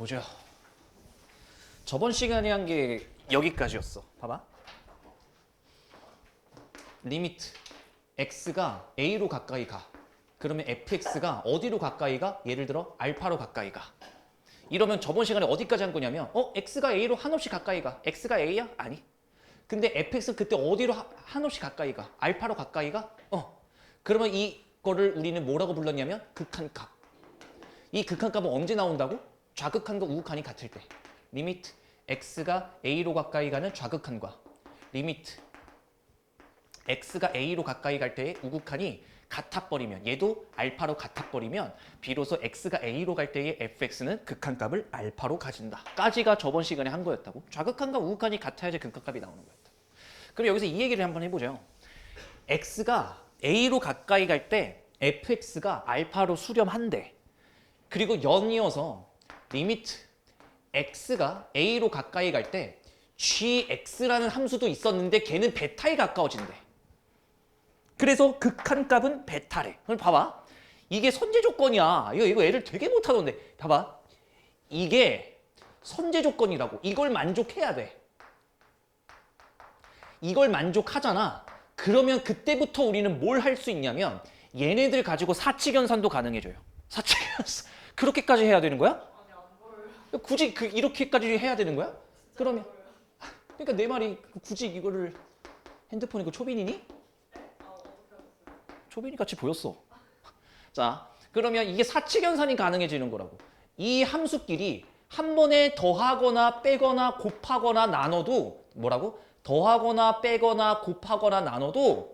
보죠. 저번 시간에 한 게 여기까지였어. 봐봐. 리미트 x가 a로 가까이 가. 그러면 fx가 어디로 가까이 가? 예를 들어 알파로 가까이 가. 이러면 저번 시간에 어디까지 한 거냐면 x가 a로 한없이 가까이 가. x가 a야? 아니. 근데 fx 그때 어디로 한없이 가까이 가? 알파로 가까이 가? 그러면 이거를 우리는 뭐라고 불렀냐면 극한값. 이 극한값은 언제 나온다고? 좌극한과 우극한이 같을 때. 리미트 x가 a로 가까이 가는 좌극한과 리미트 x가 a로 가까이 갈 때의 우극한이 같아버리면, 얘도 알파로 같아버리면 비로소 x가 a로 갈 때의 fx는 극한값을 알파로 가진다. 까지가 저번 시간에 한 거였다고. 좌극한과 우극한이 같아야지 극한값이 나오는 거였다. 그럼 여기서 이 얘기를 한번 해보죠. x가 a로 가까이 갈 때 fx가 알파로 수렴한대. 그리고 연이어서 리미트 x가 a로 가까이 갈 때 gx라는 함수도 있었는데 걔는 베타에 가까워진대. 그래서 극한값은 베타래. 그럼 봐봐. 이게 선제 조건이야. 이거 애들 되게 못하던데. 봐봐. 이게 선제 조건이라고. 이걸 만족해야 돼. 이걸 만족하잖아. 그러면 그때부터 우리는 뭘 할 수 있냐면 얘네들 가지고 사칙연산도 가능해져요. 사칙연산. 그렇게까지 해야 되는 거야? 아니 안 보여요. 굳이 이렇게까지 해야 되는 거야? 그러면 그러니까 내 말이 굳이 이거를 핸드폰 이거 초빈이니? 어떻게 하셨어요? 초빈이 같이 보였어. 자, 그러면 이게 사칙연산이 가능해지는 거라고. 이 함수끼리 한 번에 더하거나 빼거나 곱하거나 나눠도 뭐라고? 더하거나 빼거나 곱하거나 나눠도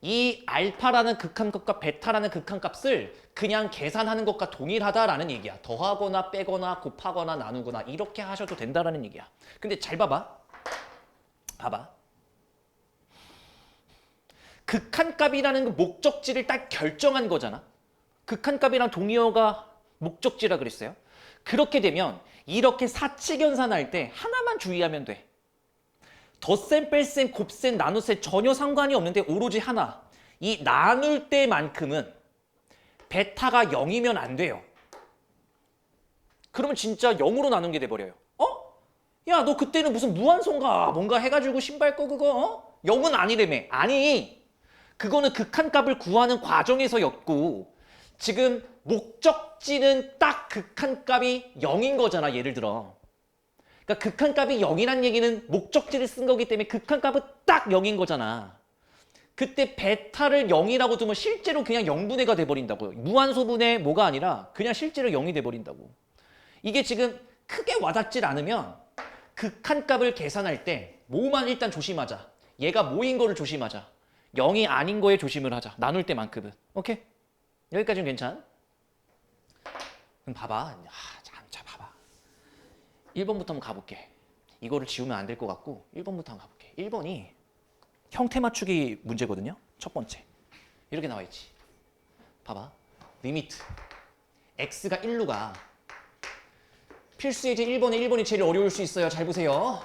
이 알파라는 극한값과 베타라는 극한값을 그냥 계산하는 것과 동일하다라는 얘기야. 더하거나 빼거나 곱하거나 나누거나 이렇게 하셔도 된다라는 얘기야. 근데 잘 봐봐. 봐봐. 극한값이라는 그 목적지를 딱 결정한 거잖아. 극한값이랑 동의어가 목적지라 그랬어요. 그렇게 되면 이렇게 사칙연산할 때 하나만 주의하면 돼. 덧셈, 뺄셈, 곱셈, 나눗셈 전혀 상관이 없는데 오로지 하나. 이 나눌 때만큼은 베타가 0이면 안 돼요. 그러면 진짜 0으로 나눈 게 돼버려요. 야, 너 그때는 무슨 무한소인가 뭔가 해가지고 신발 거 그거 0은 아니라며. 아니, 그거는 극한값을 구하는 과정에서였고 지금 목적지는 딱 극한값이 0인 거잖아. 예를 들어. 그러니까 극한값이 0이란 얘기는 목적지를 쓴 거기 때문에 극한값은 딱 0인 거잖아. 그때 베타를 0이라고 두면 실제로 그냥 0분의 가 돼버린다고요. 무한소분의 뭐가 아니라 그냥 실제로 0이 돼버린다고. 이게 지금 크게 와닿질 않으면 극한값을 계산할 때 뭐만 일단 조심하자. 얘가 뭐인 거를 조심하자. 0이 아닌 거에 조심을 하자. 나눌 때만큼은. 오케이? 여기까지는 괜찮? 그럼 봐봐. 자, 봐봐. 1번부터 한번 가볼게. 이거를 지우면 안 될 것 같고 1번부터 한번 가볼게. 1번이 형태 맞추기 문제거든요. 첫 번째. 이렇게 나와 있지. 봐봐. 리미트 x가 1로 가. 필수 예제 1번이 제일 어려울 수 있어요. 잘 보세요.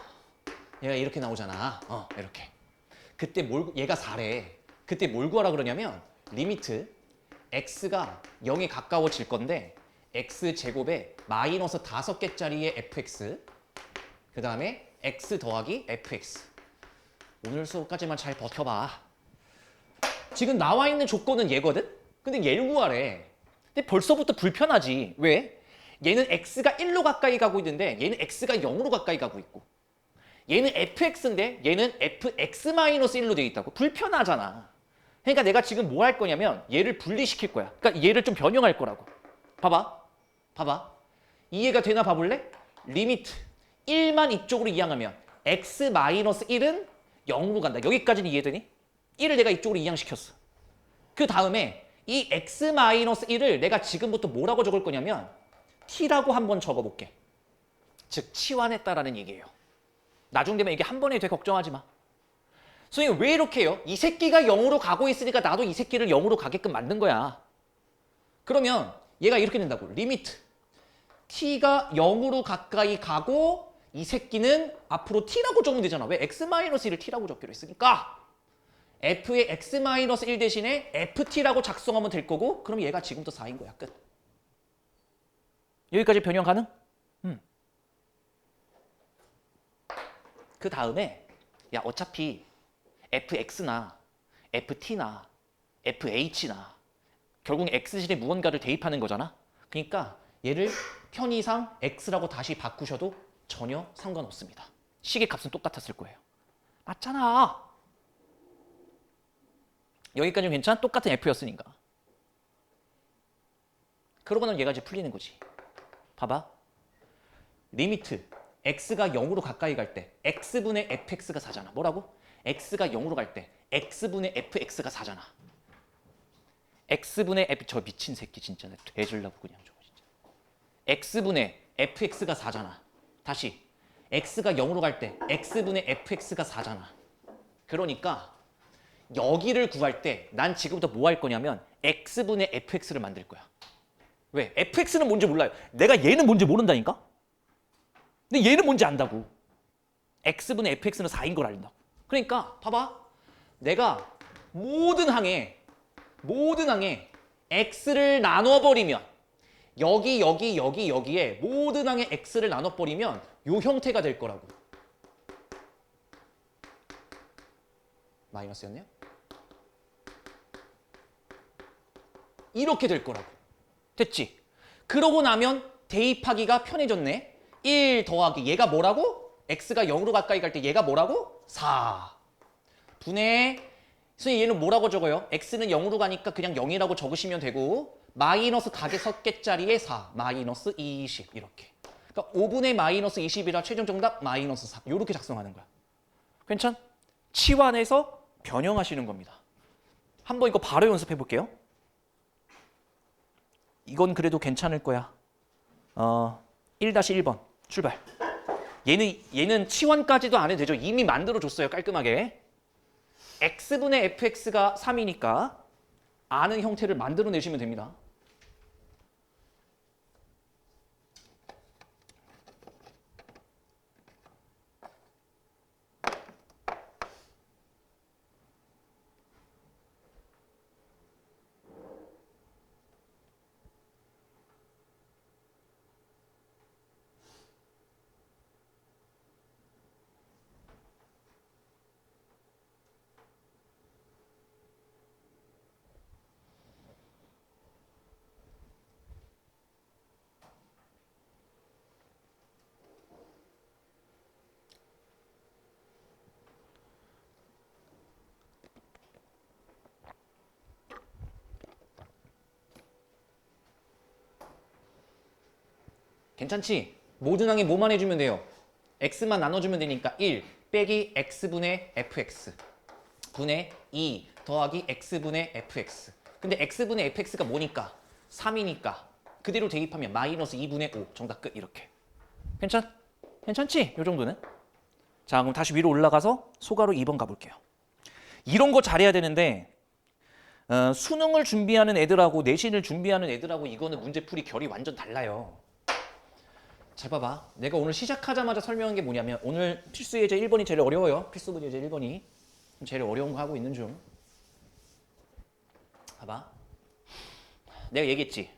얘가 이렇게 나오잖아. 이렇게. 그때 얘가 4래. 그때 뭘 구하라 그러냐면 리미트 x가 0에 가까워질 건데 x제곱에 마이너스 5개짜리의 fx 그 다음에 x 더하기 fx. 오늘 수업까지만 잘 버텨봐. 지금 나와 있는 조건은 얘거든? 근데 얘를 구하래. 근데 벌써부터 불편하지. 왜? 얘는 x가 1로 가까이 가고 있는데 얘는 x가 0으로 가까이 가고 있고 얘는 fx인데 얘는 fx-1로 돼 있다고. 불편하잖아. 그러니까 내가 지금 뭐 할 거냐면 얘를 분리시킬 거야. 그러니까 얘를 좀 변형할 거라고. 봐봐. 이해가 되나 봐볼래? 리미트 1만 이쪽으로 이항하면 x-1은 0으로 간다. 여기까지는 이해되니? 1을 내가 이쪽으로 이항시켰어. 그 다음에 이 x-1을 내가 지금부터 뭐라고 적을 거냐면 t라고 한번 적어볼게. 즉 치환했다라는 얘기예요. 나중 되면 이게 한 번에 돼 걱정하지 마. 선생님 왜 이렇게 해요? 이 새끼가 0으로 가고 있으니까 나도 이 새끼를 0으로 가게끔 만든 거야. 그러면 얘가 이렇게 된다고. 리미트 t가 0으로 가까이 가고 이 새끼는 앞으로 t라고 적으면 되잖아. 왜? x-1을 t라고 적기로 했으니까 f의 x-1 대신에 ft라고 작성하면 될 거고 그럼 얘가 지금부터 4인 거야. 끝. 여기까지 변형 가능? 그 다음에 야 어차피 fx나 ft나 fh나 결국 x실에 무언가를 대입하는 거잖아. 그러니까 얘를 편의상 x라고 다시 바꾸셔도 전혀 상관없습니다. 식의 값은 똑같았을 거예요. 맞잖아. 여기까지는 괜찮아? 똑같은 f였으니까. 그러고 나면 얘가 이제 풀리는 거지. 봐봐. 리미트 x가 0으로 가까이 갈 때 x분의 fx가 4잖아. 뭐라고? x가 0으로 갈 때 x분의 fx가 4잖아. x분의 f 저 미친 새끼 진짜 되질라고 그냥 저거 진짜. x분의 fx가 4잖아. 다시 x가 0으로 갈 때 x분의 fx가 4잖아. 그러니까 여기를 구할 때 난 지금부터 뭐 할 거냐면 x분의 fx를 만들 거야. 왜? fx는 뭔지 몰라요. 내가 얘는 뭔지 모른다니까? 근데 얘는 뭔지 안다고. x분의 fx는 4인 걸 알린다고. 그러니까 봐봐. 내가 모든 항에 x를 나눠버리면 여기에 모든 항에 x를 나눠버리면 요 형태가 될 거라고. 마이너스였네요? 이렇게 될 거라고. 됐지? 그러고 나면 대입하기가 편해졌네. 1 더하기 얘가 뭐라고? x가 0으로 가까이 갈 때 얘가 뭐라고? 4 분의 선생님 얘는 뭐라고 적어요? x는 0으로 가니까 그냥 0이라고 적으시면 되고 마이너스 다개석 개짜리에 4 마이너스 20 이렇게. 그러니까 5분의 마이너스 20이라 최종 정답 마이너스 4 이렇게 작성하는 거야. 괜찮? 치환해서 변형하시는 겁니다. 한번 이거 바로 연습해 볼게요. 이건 그래도 괜찮을 거야. 1-1번 출발. 얘는 치환까지도 안 해도 되죠. 이미 만들어줬어요. 깔끔하게. x분의 fx가 3이니까 아는 형태를 만들어내시면 됩니다. 괜찮지? 모든 항에 뭐만 해주면 돼요? x만 나눠주면 되니까 1 빼기 x분의 fx 분의 2 더하기 x분의 fx. 근데 x분의 fx가 뭐니까? 3이니까 그대로 대입하면 마이너스 2분의 5 정답 끝. 이렇게. 괜찮지? 요 정도는? 자 그럼 다시 위로 올라가서 소가로 2번 가볼게요. 이런 거 잘해야 되는데 수능을 준비하는 애들하고 내신을 준비하는 애들하고 이거는 문제풀이 결이 완전 달라요. 잘 봐봐. 내가 오늘 시작하자마자 설명한 게 뭐냐면 오늘 필수 예제 1번이 제일 어려워요. 필수 예제 1번이 제일 어려운 거 하고 있는 중. 봐봐. 내가 얘기했지.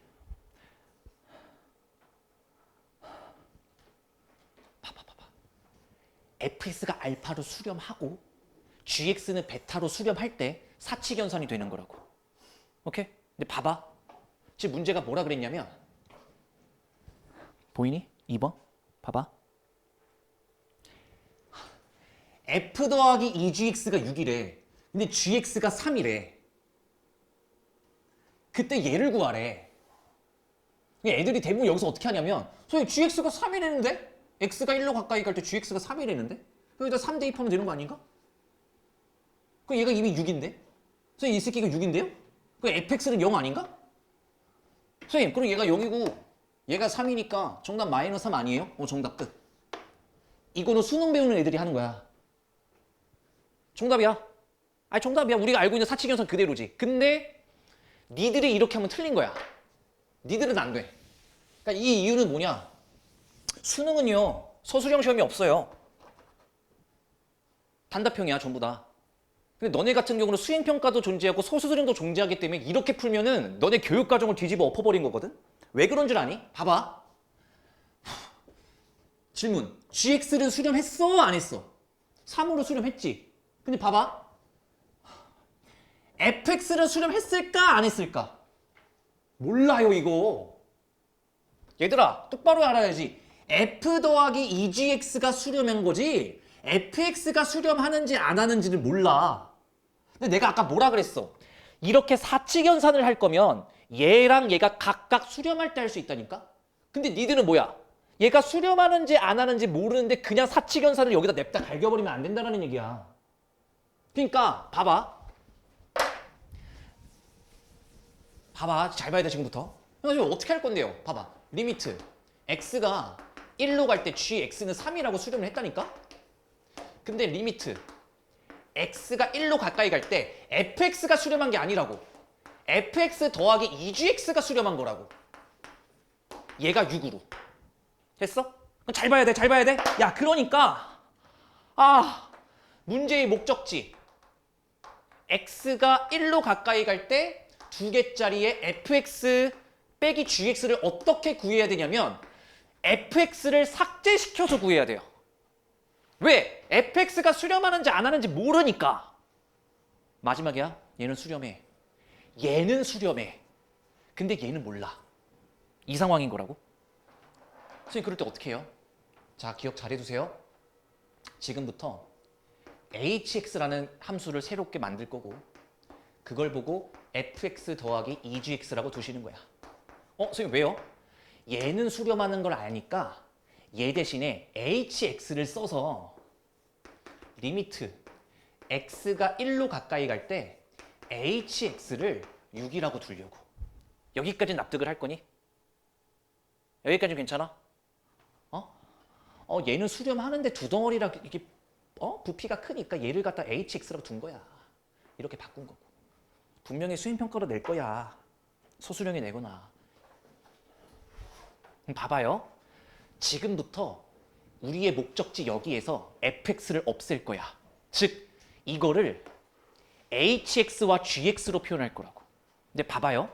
봐봐. fx가 알파로 수렴하고 gx는 베타로 수렴할 때 사칙연산이 되는 거라고. 오케이? 근데 봐봐. 지금 문제가 뭐라 그랬냐면 보이니? 2번 봐봐. f 더하기 2gx가 6이래. 근데 gx가 3이래. 그때 얘를 구하래. 애들이 대부분 여기서 어떻게 하냐면 소위 gx가 3이랬는데 x가 1로 가까이 갈 때 gx가 3이랬는데 여기다 3 대입하면 되는 거 아닌가? 그 얘가 이미 6인데? 선생님 이 새끼가 6인데요? 그 fx는 0 아닌가? 선생님 그럼 얘가 0이고 얘가 3이니까 정답 마이너스 3 아니에요? 정답 끝. 이거는 수능 배우는 애들이 하는 거야. 정답이야. 아니 정답이야. 우리가 알고 있는 사칙연산 그대로지. 근데 니들이 이렇게 하면 틀린 거야. 니들은 안 돼. 그러니까 이 이유는 뭐냐? 수능은요. 서술형 시험이 없어요. 단답형이야 전부 다. 근데 너네 같은 경우는 수행평가도 존재하고 서술형도 존재하기 때문에 이렇게 풀면은 너네 교육과정을 뒤집어 엎어버린 거거든? 왜 그런 줄 아니? 봐봐. 질문. GX를 수렴했어? 안 했어? 3으로 수렴했지. 근데 봐봐. fx를 수렴했을까 안 했을까? 몰라요 이거. 얘들아 똑바로 알아야지. f 더하기 2gx가 수렴한 거지 fx가 수렴하는지 안 하는지를 몰라. 근데 내가 아까 뭐라 그랬어? 이렇게 사칙연산을 할 거면 얘랑 얘가 각각 수렴할 때 할 수 있다니까? 근데 니들은 뭐야? 얘가 수렴하는지 안 하는지 모르는데 그냥 사칙연산을 여기다 냅다 갈겨버리면 안 된다는 얘기야. 그러니까 봐봐. 잘 봐야 돼 지금부터. 그래서 어떻게 할 건데요? 봐봐. 리미트 x가 1로 갈 때 gx는 3이라고 수렴을 했다니까? 근데 리미트 x가 1로 가까이 갈 때 fx가 수렴한 게 아니라고. fx 더하기 2gx가 수렴한 거라고. 얘가 6으로. 됐어? 그럼 잘 봐야 돼. 잘 봐야 돼. 야 그러니까 문제의 목적지 x가 1로 가까이 갈 때 두 개짜리의 fx 빼기 gx를 어떻게 구해야 되냐면 fx를 삭제시켜서 구해야 돼요. 왜? fx가 수렴하는지 안 하는지 모르니까. 마지막이야. 얘는 수렴해. 얘는 수렴해. 근데 얘는 몰라. 이 상황인 거라고. 선생님 그럴 때 어떻게 해요? 자 기억 잘 해두세요. 지금부터 hx라는 함수를 새롭게 만들 거고 그걸 보고 fx 더하기 2gx라고 두시는 거야. 선생님 왜요? 얘는 수렴하는 걸 아니까 얘 대신에 hx를 써서 리미트 x가 1로 가까이 갈 때 hx를 6이라고 두려고. 여기까지 납득을 할 거니? 여기까지 괜찮아? 얘는 수렴하는데 두 덩어리라 이게 부피가 크니까 얘를 갖다 hx라고 둔 거야. 이렇게 바꾼 거고. 분명히 수행평가로 낼 거야. 소수령이 내거나. 봐봐요. 지금부터 우리의 목적지 여기에서 fx를 없앨 거야. 즉 이거를 hx와 gx로 표현할 거라고. 근데 봐봐요.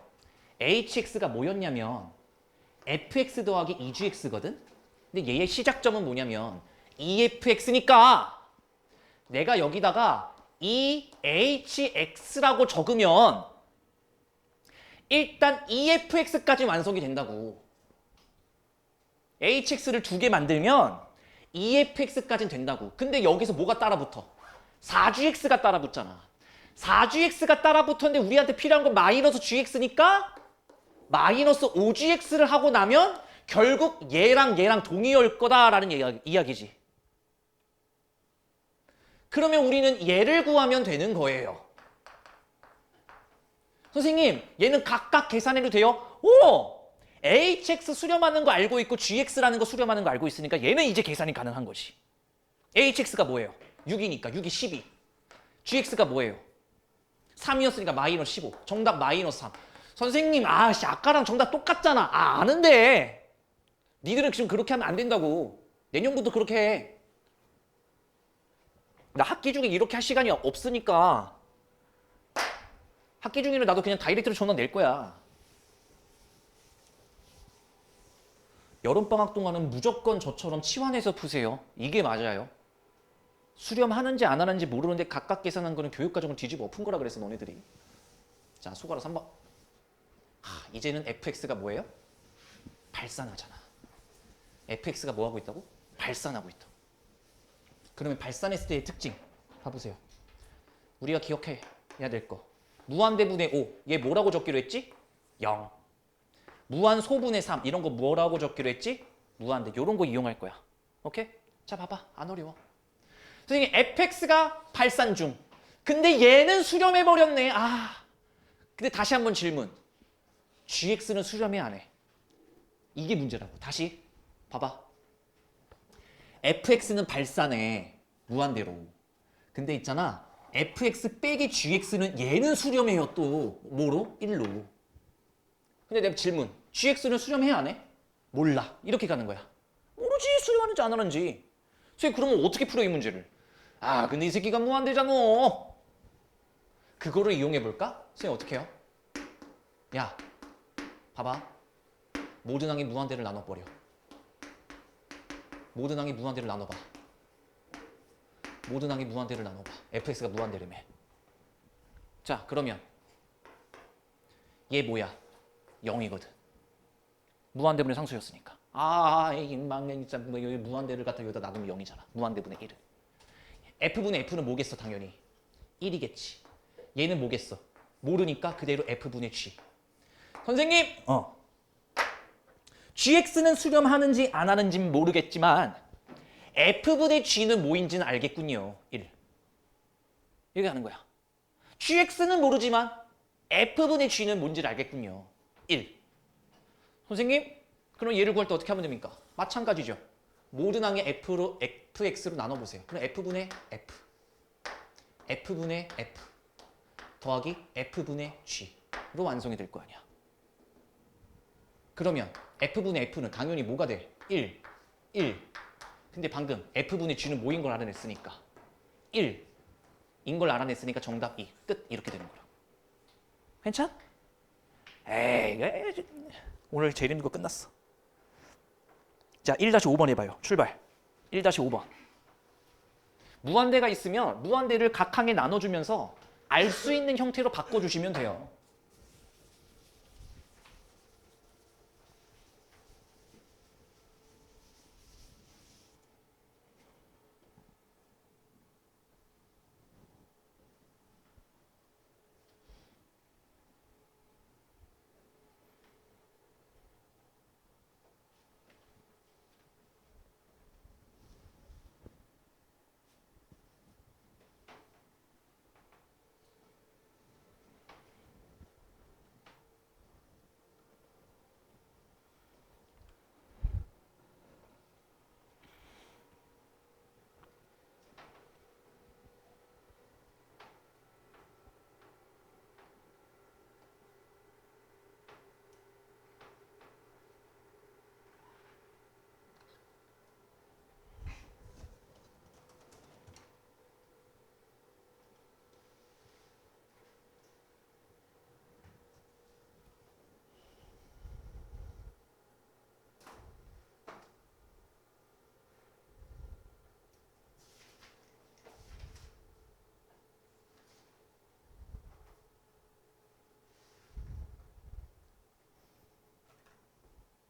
hx가 뭐였냐면 fx 더하기 2gx거든? 근데 얘의 시작점은 뭐냐면 efx니까 내가 여기다가 ehx라고 적으면 일단 efx까지 완성이 된다고. hx를 두 개 만들면 efx까지는 된다고. 근데 여기서 뭐가 따라붙어? 4gx가 따라붙잖아. 4gx가 따라붙었는데 우리한테 필요한 건 마이너스 gx니까 마이너스 5gx를 하고 나면 결국 얘랑 동의할 거다라는 이야기지. 그러면 우리는 얘를 구하면 되는 거예요. 선생님, 얘는 각각 계산해도 돼요? 오! hx 수렴하는 거 알고 있고 gx라는 거 수렴하는 거 알고 있으니까 얘는 이제 계산이 가능한 거지. hx가 뭐예요? 6이니까 6이 12. gx가 뭐예요? 3이었으니까 마이너스 15. 정답 마이너스 3. 선생님, 아까랑 정답 똑같잖아. 아는데. 니들은 지금 그렇게 하면 안 된다고. 내년부터 그렇게 해. 나 학기 중에 이렇게 할 시간이 없으니까 학기 중에는 나도 그냥 다이렉트로 전화 낼 거야. 여름방학 동안은 무조건 저처럼 치환해서 푸세요. 이게 맞아요. 수렴하는지 안 하는지 모르는데 각각 계산한 거는 교육과정을 뒤집어 엎은 거라 그랬어 너네들이. 자 소가라 3번. 이제는 fx가 뭐예요? 발산하잖아. fx가 뭐하고 있다고? 발산하고 있다. 그러면 발산했을 때의 특징 봐보세요. 우리가 기억해야 될 거. 무한대분의 5. 얘 뭐라고 적기로 했지? 0. 무한소분의 3. 이런 거 뭐라고 적기로 했지? 무한대. 이런 거 이용할 거야. 오케이? 자 봐봐. 안 어려워. 선생님 fx가 발산 중. 근데 얘는 수렴해버렸네. 근데 다시 한번 질문. gx는 수렴해 안 해? 이게 문제라고. 다시 봐봐. fx는 발산해. 무한대로. 근데 있잖아. fx 빼기 gx는 얘는 수렴해요 또. 뭐로? 1로. 근데 내가 질문. gx는 수렴해 안 해? 몰라. 이렇게 가는 거야. 모르지. 수렴하는지 안 하는지. 선생님 그러면 어떻게 풀어 이 문제를? 근데 이 새끼가 무한대잖아. 그거를 이용해 볼까? 선생님 어떻게 해요? 야 봐봐. 모든 항이 무한대를 나눠버려. 모든 항이 무한대를 나눠봐. 모든 항의 무한대를 나눠봐. fx가 무한대라며. 자, 그러면 얘 뭐야? 0이거든. 무한대분의 상수였으니까. 이 망년 진짜 여기 무한대를 갖다 여기다 놔두면 0이잖아. 무한대분의 1은. f분의 f는 뭐겠어? 당연히 1이겠지. 얘는 뭐겠어? 모르니까 그대로 f분의 g. 선생님! gx는 수렴하는지 안 하는지는 모르겠지만 f분의 g는 뭐인지는 알겠군요. 1. 이렇게 하는 거야. gx는 모르지만 f분의 g는 뭔지를 알겠군요. 1. 선생님, 그럼 얘를 구할 때 어떻게 하면 됩니까? 마찬가지죠. 모든 항의 fx로 나눠보세요. 그럼 f분의 f, f분의 f 더하기 f분의 g로 완성이 될 거 아니야. 그러면 f분의 f는 당연히 뭐가 돼? 1, 1. 근데 방금 f분의 g는 뭐인 걸 알아냈으니까 1인 걸 알아냈으니까 정답 2. 끝. 이렇게 되는 거야. 괜찮? 에이, 오늘 제일 힘든 거 끝났어. 자, 1-5번 해봐요. 출발. 1-5번. 무한대가 있으면 무한대를 각 항에 나눠주면서 알 수 있는 형태로 바꿔주시면 돼요.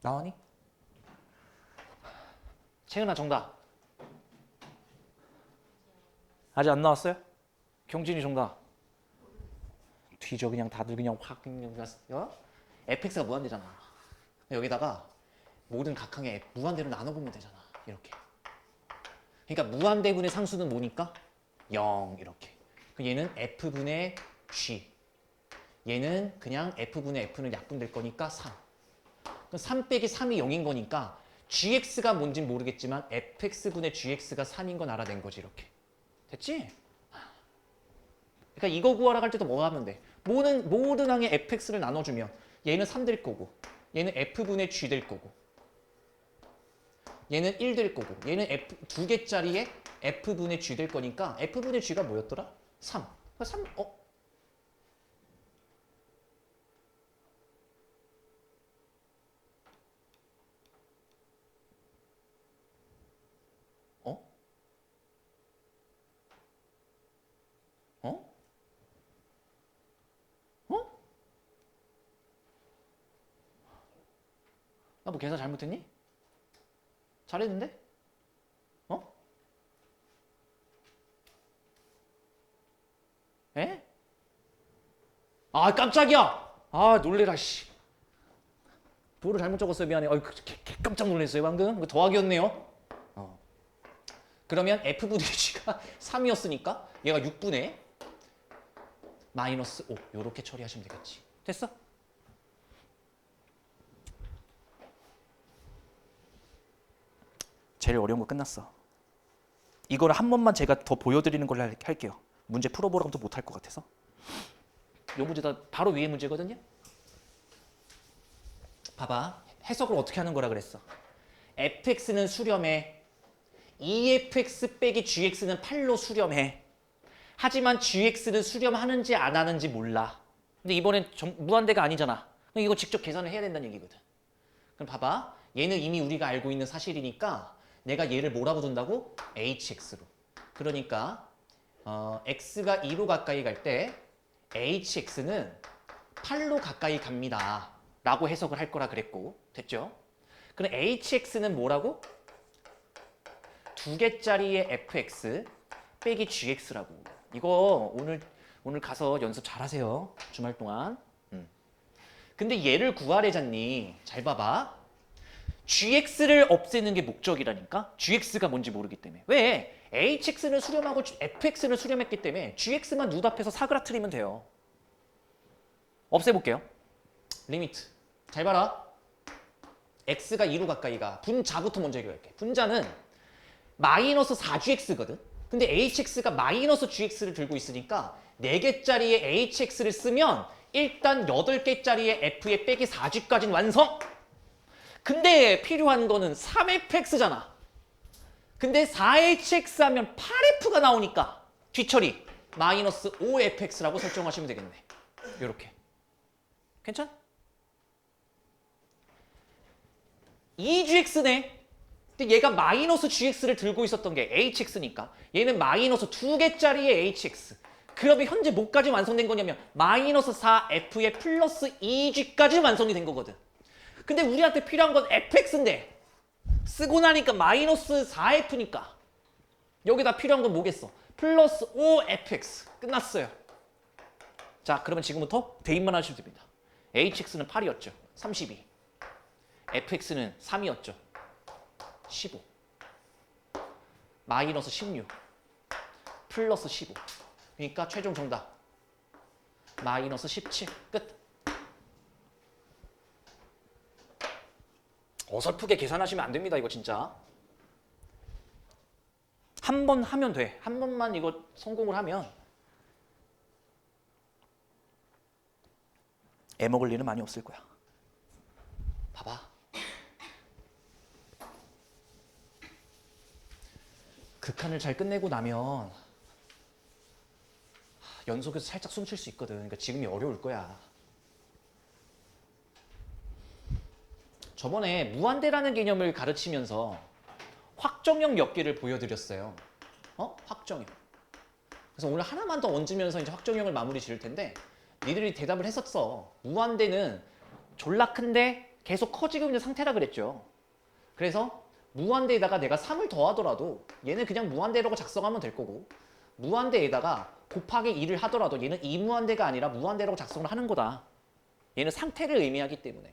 나왔니? 채은아 정답. 아직 안 나왔어요? 경진이 정답. 뒤져 그냥 다들 그냥 확 그냥 fx가 무한대잖아. 여기다가 모든 각항에 무한대로 나눠보면 되잖아. 이렇게. 그러니까 무한대분의 상수는 뭐니까? 0 이렇게. 얘는 f분의 g. 얘는 그냥 f분의 f는 약분될 거니까 3. 3 빼기 3이 0인 거니까 gx가 뭔진 모르겠지만 fx분의 gx가 3인 건 알아낸 거지 이렇게. 됐지? 그러니까 이거 구하러 갈 때도 뭐 하면 돼? 모든 항의 fx를 나눠주면 얘는 3 될 거고 얘는 f분의 g 될 거고 얘는 1 될 거고 얘는 두 개짜리의 f분의 g 될 거니까 f분의 g가 뭐였더라? 3. 3, 어? 어? 나 뭐 계산 잘못했니? 잘했는데? 어? 에? 아 깜짝이야! 아 놀래라 씨. 도를 잘못 적었어요. 미안해. 깜짝 놀랐어요 방금. 그 더하기였네요. 그러면 f분의 g가 3이었으니까 얘가 6분의 마이너스 5 요렇게 처리하시면 되겠지. 됐어? 제일 어려운 거 끝났어. 이걸 한 번만 제가 더 보여드리는 걸로 할게요. 문제 풀어보라고 못할 것 같아서. 요 문제다 바로 위에 문제거든요. 봐봐. 해석을 어떻게 하는 거라 그랬어? fx는 수렴해. 2fx 빼기 gx는 8로 수렴해. 하지만 gx는 수렴하는지 안 하는지 몰라. 근데 이번엔 무한대가 아니잖아. 그럼 이거 직접 계산을 해야 된다는 얘기거든. 그럼 봐봐. 얘는 이미 우리가 알고 있는 사실이니까 내가 얘를 뭐라고 둔다고? hx로. 그러니까 x가 2로 가까이 갈 때 hx는 8로 가까이 갑니다. 라고 해석을 할 거라 그랬고 됐죠? 그럼 hx는 뭐라고? 2개짜리의 fx 빼기 gx라고. 이거 오늘 가서 연습 잘하세요. 주말 동안. 근데 얘를 구하래잖니. 잘 봐봐. gx를 없애는 게 목적이라니까. gx가 뭔지 모르기 때문에. 왜? hx는 수렴하고 fx는 수렴했기 때문에 gx만 누답해서 사그라뜨리면 돼요. 없애볼게요. 리미트. 잘 봐라. x가 2로 가까이 가. 분자부터 먼저 해결할게. 분자는 마이너스 4gx거든. 근데 hx가 마이너스 gx를 들고 있으니까 4개짜리의 hx를 쓰면 일단 8개짜리의 f의 빼기 4g까지는 완성! 근데 필요한 거는 3fx잖아. 근데 4hx 하면 8f가 나오니까 뒤처리 마이너스 5fx라고 설정하시면 되겠네. 요렇게. 괜찮? 2gx네. 근데 얘가 마이너스 gx를 들고 있었던 게 hx니까 얘는 마이너스 2개짜리의 hx. 그러면 현재 뭐까지 완성된 거냐면 마이너스 4f의 플러스 2g까지 완성이 된 거거든. 근데 우리한테 필요한 건 fx인데 쓰고 나니까 마이너스 4f니까 여기다 필요한 건 뭐겠어? 플러스 5fx. 끝났어요. 자, 그러면 지금부터 대입만 하시면 됩니다. hx는 8이었죠. 32. fx는 3이었죠. 15. 마이너스 16. 플러스 15. 그러니까 최종 정답 마이너스 17. 끝. 어설프게 계산하시면 안 됩니다. 이거 진짜. 한 번 하면 돼. 한 번만 이거 성공을 하면 애 먹을 일은 많이 없을 거야. 봐봐. 극한을 잘 끝내고 나면 연속해서 살짝 숨 쉴 수 있거든. 그러니까 지금이 어려울 거야. 저번에 무한대라는 개념을 가르치면서 확정형 몇 개를 보여드렸어요. 확정형. 그래서 오늘 하나만 더 얹으면서 이제 확정형을 마무리 지을 텐데 니들이 대답을 했었어. 무한대는 졸라 큰데 계속 커지고 있는 상태라 그랬죠. 그래서 무한대에다가 내가 3을 더하더라도 얘는 그냥 무한대라고 작성하면 될 거고 무한대에다가 곱하기 2를 하더라도 얘는 이무한대가 아니라 무한대라고 작성을 하는 거다. 얘는 상태를 의미하기 때문에.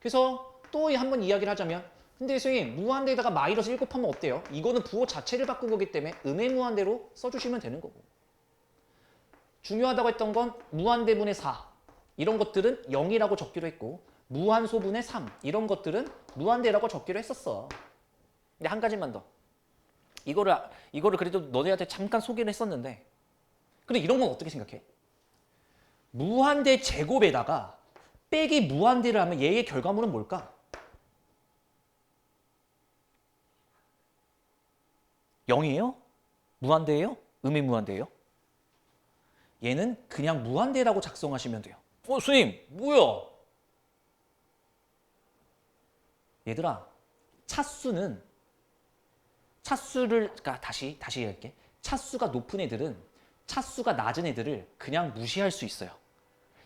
그래서 또 한번 이야기를 하자면 근데 선생님 무한대에다가 마이너스 1 곱하면 어때요? 이거는 부호 자체를 바꾼 거기 때문에 음의무한대로 써주시면 되는 거고. 중요하다고 했던 건 무한대분의 4 이런 것들은 0이라고 적기로 했고 무한소분의 3 이런 것들은 무한대라고 적기로 했었어. 근데 한 가지만 더. 이거를 그래도 너네한테 잠깐 소개를 했었는데 근데 이런 건 어떻게 생각해? 무한대 제곱에다가 빼기 무한대를 하면 얘의 결과물은 뭘까? 0이에요? 무한대예요? 음의 무한대예요? 얘는 그냥 무한대라고 작성하시면 돼요. 선생님 뭐야? 얘들아 차수를 그러니까 다시 얘기할게. 차수가 높은 애들은 차수가 낮은 애들을 그냥 무시할 수 있어요.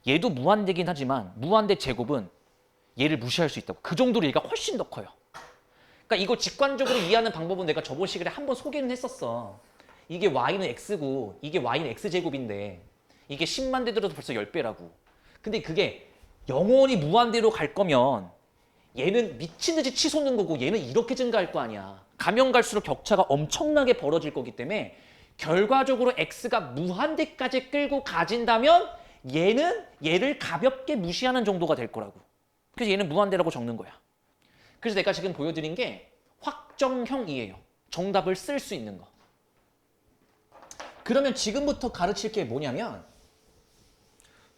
얘도 무한대긴 하지만 무한대 제곱은 얘를 무시할 수 있다고. 그 정도로 얘가 훨씬 더 커요. 그러니까 이거 직관적으로 이해하는 방법은 내가 저번 시간에 한번 소개는 했었어. 이게 y는 x고 이게 y는 x제곱인데 이게 10만 대 들어도 벌써 10배라고. 근데 그게 영원히 무한대로 갈 거면 얘는 미친 듯이 치솟는 거고 얘는 이렇게 증가할 거 아니야. 가면 갈수록 격차가 엄청나게 벌어질 거기 때문에 결과적으로 x가 무한대까지 끌고 가진다면 얘는 얘를 가볍게 무시하는 정도가 될 거라고. 그래서 얘는 무한대라고 적는 거야. 그래서 내가 지금 보여드린 게 확정형이에요. 정답을 쓸 수 있는 거. 그러면 지금부터 가르칠 게 뭐냐면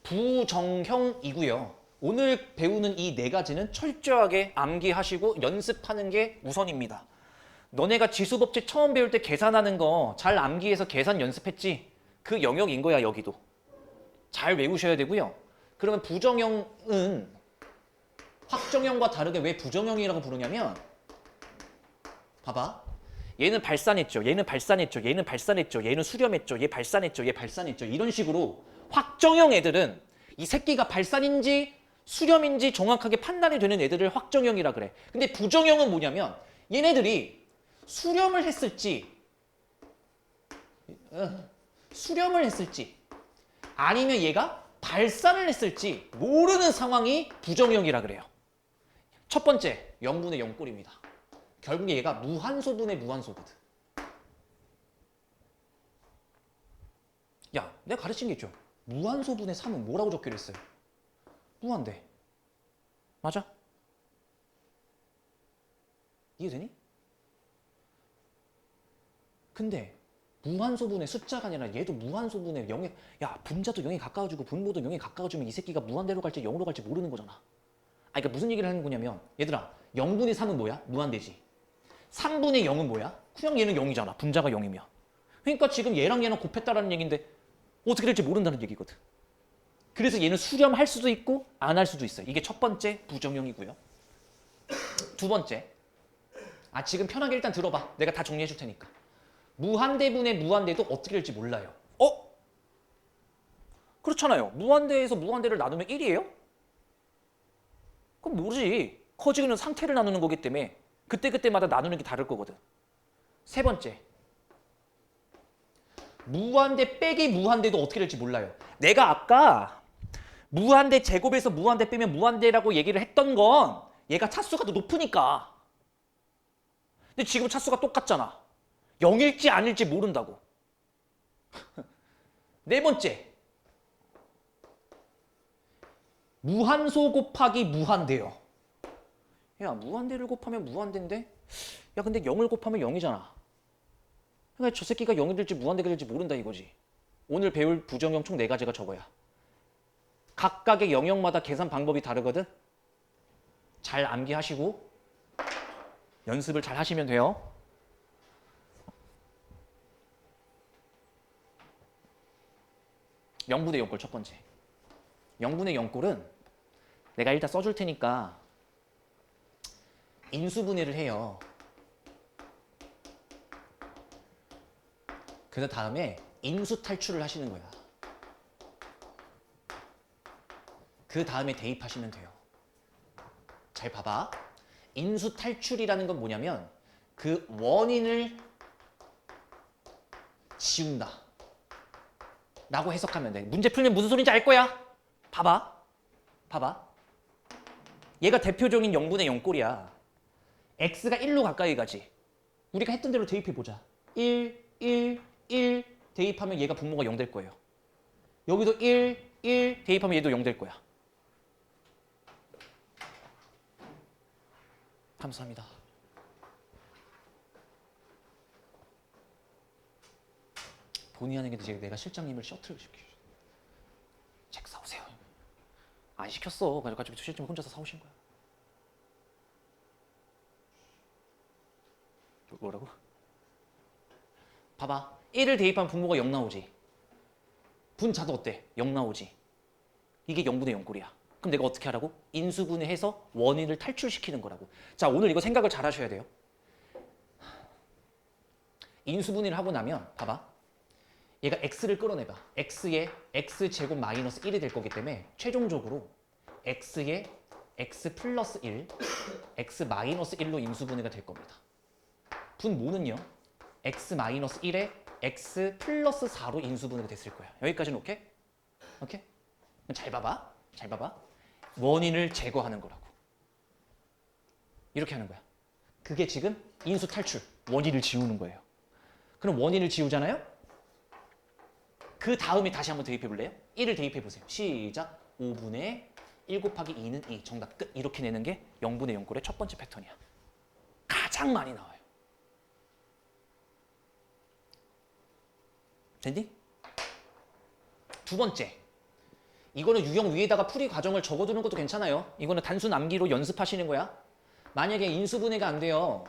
부정형이고요. 오늘 배우는 이 네 가지는 철저하게 암기하시고 연습하는 게 우선입니다. 너네가 지수법칙 처음 배울 때 계산하는 거 잘 암기해서 계산 연습했지? 그 영역인 거야, 여기도. 잘 외우셔야 되고요. 그러면 부정형은 확정형과 다르게 왜 부정형이라고 부르냐면 봐봐. 얘는 발산했죠. 얘는 발산했죠. 얘는 발산했죠. 얘는 수렴했죠. 얘 발산했죠. 얘 발산했죠. 이런 식으로 확정형 애들은 이 새끼가 발산인지 수렴인지 정확하게 판단이 되는 애들을 확정형이라 그래. 근데 부정형은 뭐냐면 얘네들이 수렴을 했을지 아니면 얘가 발산을 했을지 모르는 상황이 부정형이라 그래요. 첫 번째, 0분의 0꼴입니다. 결국에 얘가 무한소분의 무한소거든. 야, 내가 가르친 게 있죠. 무한소분의 3은 뭐라고 적기로 했어요? 무한대. 맞아? 이해되니? 근데 무한소분의 숫자가 아니라 얘도 무한소분의 0에 야 분자도 0에 가까워지고 분모도 0에 가까워지면 이 새끼가 무한대로 갈지 0으로 갈지 모르는 거잖아. 그러니까 무슨 얘기를 하는 거냐면 얘들아 0분의 3은 뭐야? 무한대지. 3분의 0은 뭐야? 그냥 얘는 0이잖아. 분자가 0이면. 그러니까 지금 얘랑 얘랑 곱했다라는 얘기인데 어떻게 될지 모른다는 얘기거든. 그래서 얘는 수렴할 수도 있고 안 할 수도 있어요. 이게 첫 번째 부정형이고요. 두 번째. 지금 편하게 일단 들어봐. 내가 다 정리해 줄 테니까. 무한대분의 무한대도 어떻게 될지 몰라요. 그렇잖아요. 무한대에서 무한대를 나누면 1이에요? 그럼 모르지. 커지는 상태를 나누는 거기 때문에 그때그때마다 나누는 게 다를 거거든. 세 번째. 무한대 빼기 무한대도 어떻게 될지 몰라요. 내가 아까 무한대 제곱에서 무한대 빼면 무한대라고 얘기를 했던 건 얘가 차수가 더 높으니까. 근데 지금 차수가 똑같잖아. 0일지 아닐지 모른다고. 네 번째. 무한소 곱하기 무한대요. 야, 무한대를 곱하면 무한대인데? 야, 근데 0을 곱하면 0이잖아. 그러니까 저 새끼가 0이 될지 무한대가 될지 모른다 이거지. 오늘 배울 부정형 총 4가지가 저거야. 각각의 영역마다 계산 방법이 다르거든. 잘 암기하시고 연습을 잘 하시면 돼요. 0분의 0꼴 첫 번째. 0분의 0꼴은 내가 일단 써줄 테니까 인수분해를 해요. 그 다음에 인수 탈출을 하시는 거야. 그 다음에 대입하시면 돼요. 잘 봐봐. 인수 탈출이라는 건 뭐냐면 그 원인을 지운다 라고 해석하면 돼. 문제 풀면 무슨 소리인지 알 거야. 봐봐. 얘가 대표적인 0분의 0꼴이야. x가 1로 가까이 가지. 우리가 했던 대로 대입해보자. 1, 1, 1 대입하면 얘가 분모가 0 될 거예요. 여기도 1, 1 대입하면 얘도 0 될 거야. 감사합니다. 본의 아니게 내가 실장님을 셔틀 시키죠. 책 사오세요. 안 시켰어. 그래가지고 실장님 혼자서 사오신 거야. 뭐라고? 봐봐. 1을 대입하면 분모가 0 나오지. 분자도 어때? 0 나오지. 이게 0분의 0꼴이야. 그럼 내가 어떻게 하라고? 인수분해해서 원인을 탈출시키는 거라고. 자, 오늘 이거 생각을 잘 하셔야 돼요. 인수분해를 하고 나면 봐봐. 얘가 x를 끌어내봐. x에 x제곱 마이너스 1이 될 거기 때문에 최종적으로 x에 x 플러스 1, x 마이너스 1로 인수분해가 될 겁니다. 분모는요. x 마이너스 1에 x 플러스 4로 인수분해가 됐을 거야. 여기까지는 오케이? 오케이? 잘 봐봐. 원인을 제거하는 거라고. 이렇게 하는 거야. 그게 지금 인수 탈출, 원인을 지우는 거예요. 그럼 원인을 지우잖아요? 그 다음에 다시 한번 대입해 볼래요? 1을 대입해 보세요. 시작. 5분의 1 곱하기 2는 2. 정답 끝. 이렇게 내는 게 0분의 0꼴의 첫 번째 패턴이야. 가장 많이 나와요. 됐니? 두 번째. 이거는 유형 위에다가 풀이 과정을 적어두는 것도 괜찮아요. 이거는 단순 암기로 연습하시는 거야. 만약에 인수분해가 안 돼요.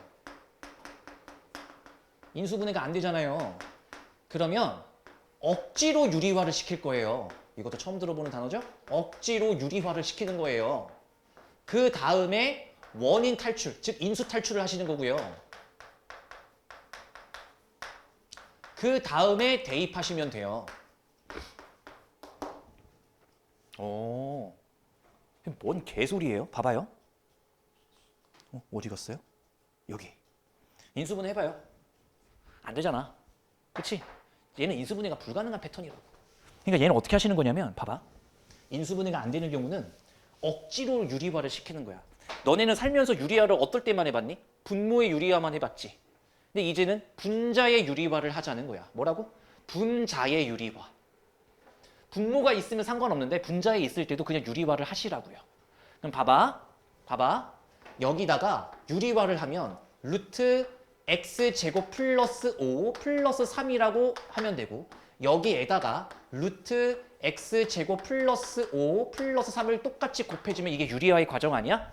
인수분해가 안 되잖아요. 그러면 억지로 유리화를 시킬 거예요. 이것도 처음 들어보는 단어죠? 억지로 유리화를 시키는 거예요. 그 다음에 원인 탈출, 즉 인수 탈출을 하시는 거고요. 그 다음에 대입하시면 돼요. 뭔 개소리예요? 봐봐요. 어디 갔어요? 여기. 인수분해 해봐요. 안 되잖아. 그치? 얘는 인수분해가 불가능한 패턴이라고. 그러니까 얘는 어떻게 하시는 거냐면 봐봐. 인수분해가 안 되는 경우는 억지로 유리화를 시키는 거야. 너네는 살면서 유리화를 어떨 때만 해봤니? 분모의 유리화만 해봤지. 근데 이제는 분자의 유리화를 하자는 거야. 뭐라고? 분자의 유리화. 분모가 있으면 상관없는데 분자에 있을 때도 그냥 유리화를 하시라고요. 그럼 봐봐. 여기다가 유리화를 하면 루트 x제곱 플러스 5 플러스 3이라고 하면 되고 여기에다가 루트 x제곱 플러스 5 플러스 3을 똑같이 곱해주면 이게 유리화의 과정 아니야?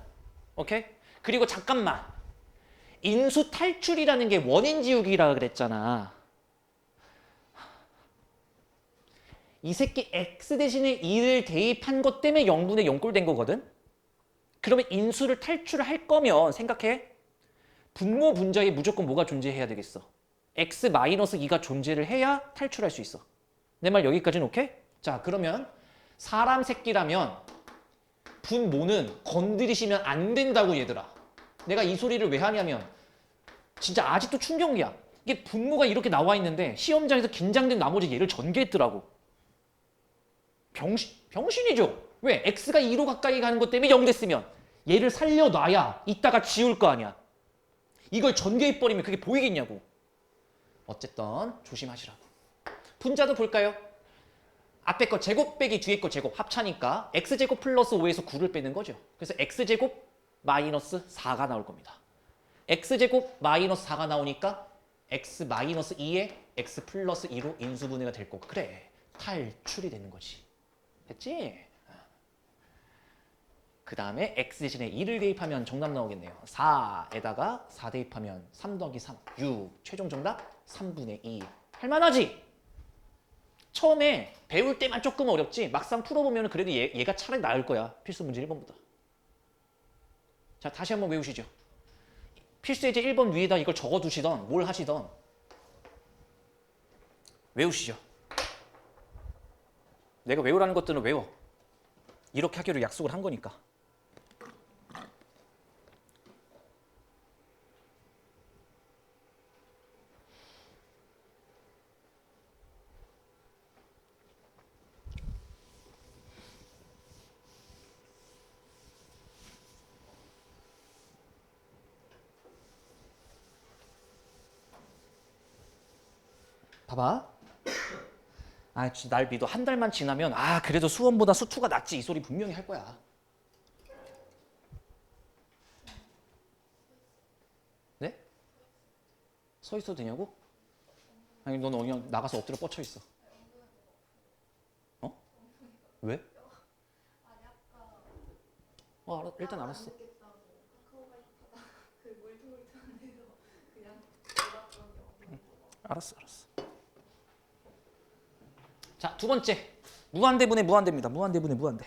오케이? 그리고 잠깐만. 인수 탈출이라는 게 원인 지우기라 그랬잖아. 이 새끼 x 대신에 2를 대입한 것 때문에 0분의 0꼴 된 거거든? 그러면 인수를 탈출할 거면 생각해. 분모 분자에 무조건 뭐가 존재해야 되겠어? x-2가 존재를 해야 탈출할 수 있어. 내 말 여기까지는 오케이? 자, 그러면 사람 새끼라면 분모는 건드리시면 안 된다고 얘들아. 내가 이 소리를 왜 하냐면 진짜 아직도 충격이야. 이게 분모가 이렇게 나와 있는데 시험장에서 긴장된 나머지 얘를 전개했더라고. 병신이죠. 왜? x가 2로 가까이 가는 것 때문에 0 됐으면 얘를 살려놔야 이따가 지울 거 아니야. 이걸 전개해버리면 그게 보이겠냐고. 어쨌든 조심하시라고. 분자도 볼까요? 앞에 거 제곱 빼기 뒤에 거 제곱 합차니까 x제곱 플러스 5에서 9를 빼는 거죠. 그래서 x제곱 마이너스 4가 나올 겁니다. x제곱 마이너스 4가 나오니까 x 마이너스 2에 x 플러스 2로 인수분해가 될 거고. 그래, 탈출이 되는 거지. 됐지? 그 다음에 x 대신에 2를 대입하면 정답 나오겠네요. 4에다가 4 대입하면 3 더하기 3, 6. 최종 정답 3분의 2. 할만하지? 처음에 배울 때만 조금 어렵지 막상 풀어보면 그래도 얘가 차라리 나을 거야. 필수 문제 1번보다. 자, 다시 한번 외우시죠. 필수 예제 1번 위에다 이걸 적어두시던 뭘 하시던 외우시죠. 내가 외우라는 것들은 외워. 이렇게 하기로 약속을 한 거니까. 봐봐. 아, 진짜 날 믿어. 한 달만 지나면 그래도 수원보다 수투가 낫지 이 소리 분명히 할 거야. 네? 서 있어도 되냐고? 아니, 넌 그냥 나가서 엎드려 뻗쳐 있어. 어? 왜? 일단 알았어. 알았어. 자, 두 번째. 무한대분의 무한대입니다. 무한대분의 무한대.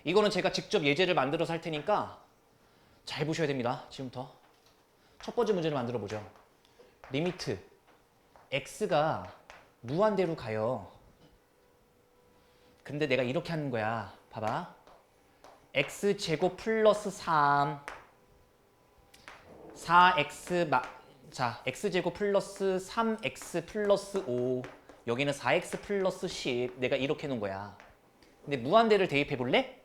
이거는 제가 직접 예제를 만들어서 할 테니까 잘 보셔야 됩니다. 지금부터. 첫 번째 문제를 만들어 보죠. 리미트 x가 무한대로 가요. 근데 내가 이렇게 하는 거야. 봐봐. x제곱 플러스 3 자, x제곱 플러스 3x 플러스 5 여기는 4x 플러스 10 내가 이렇게 해놓은 거야. 근데 무한대를 대입해 볼래?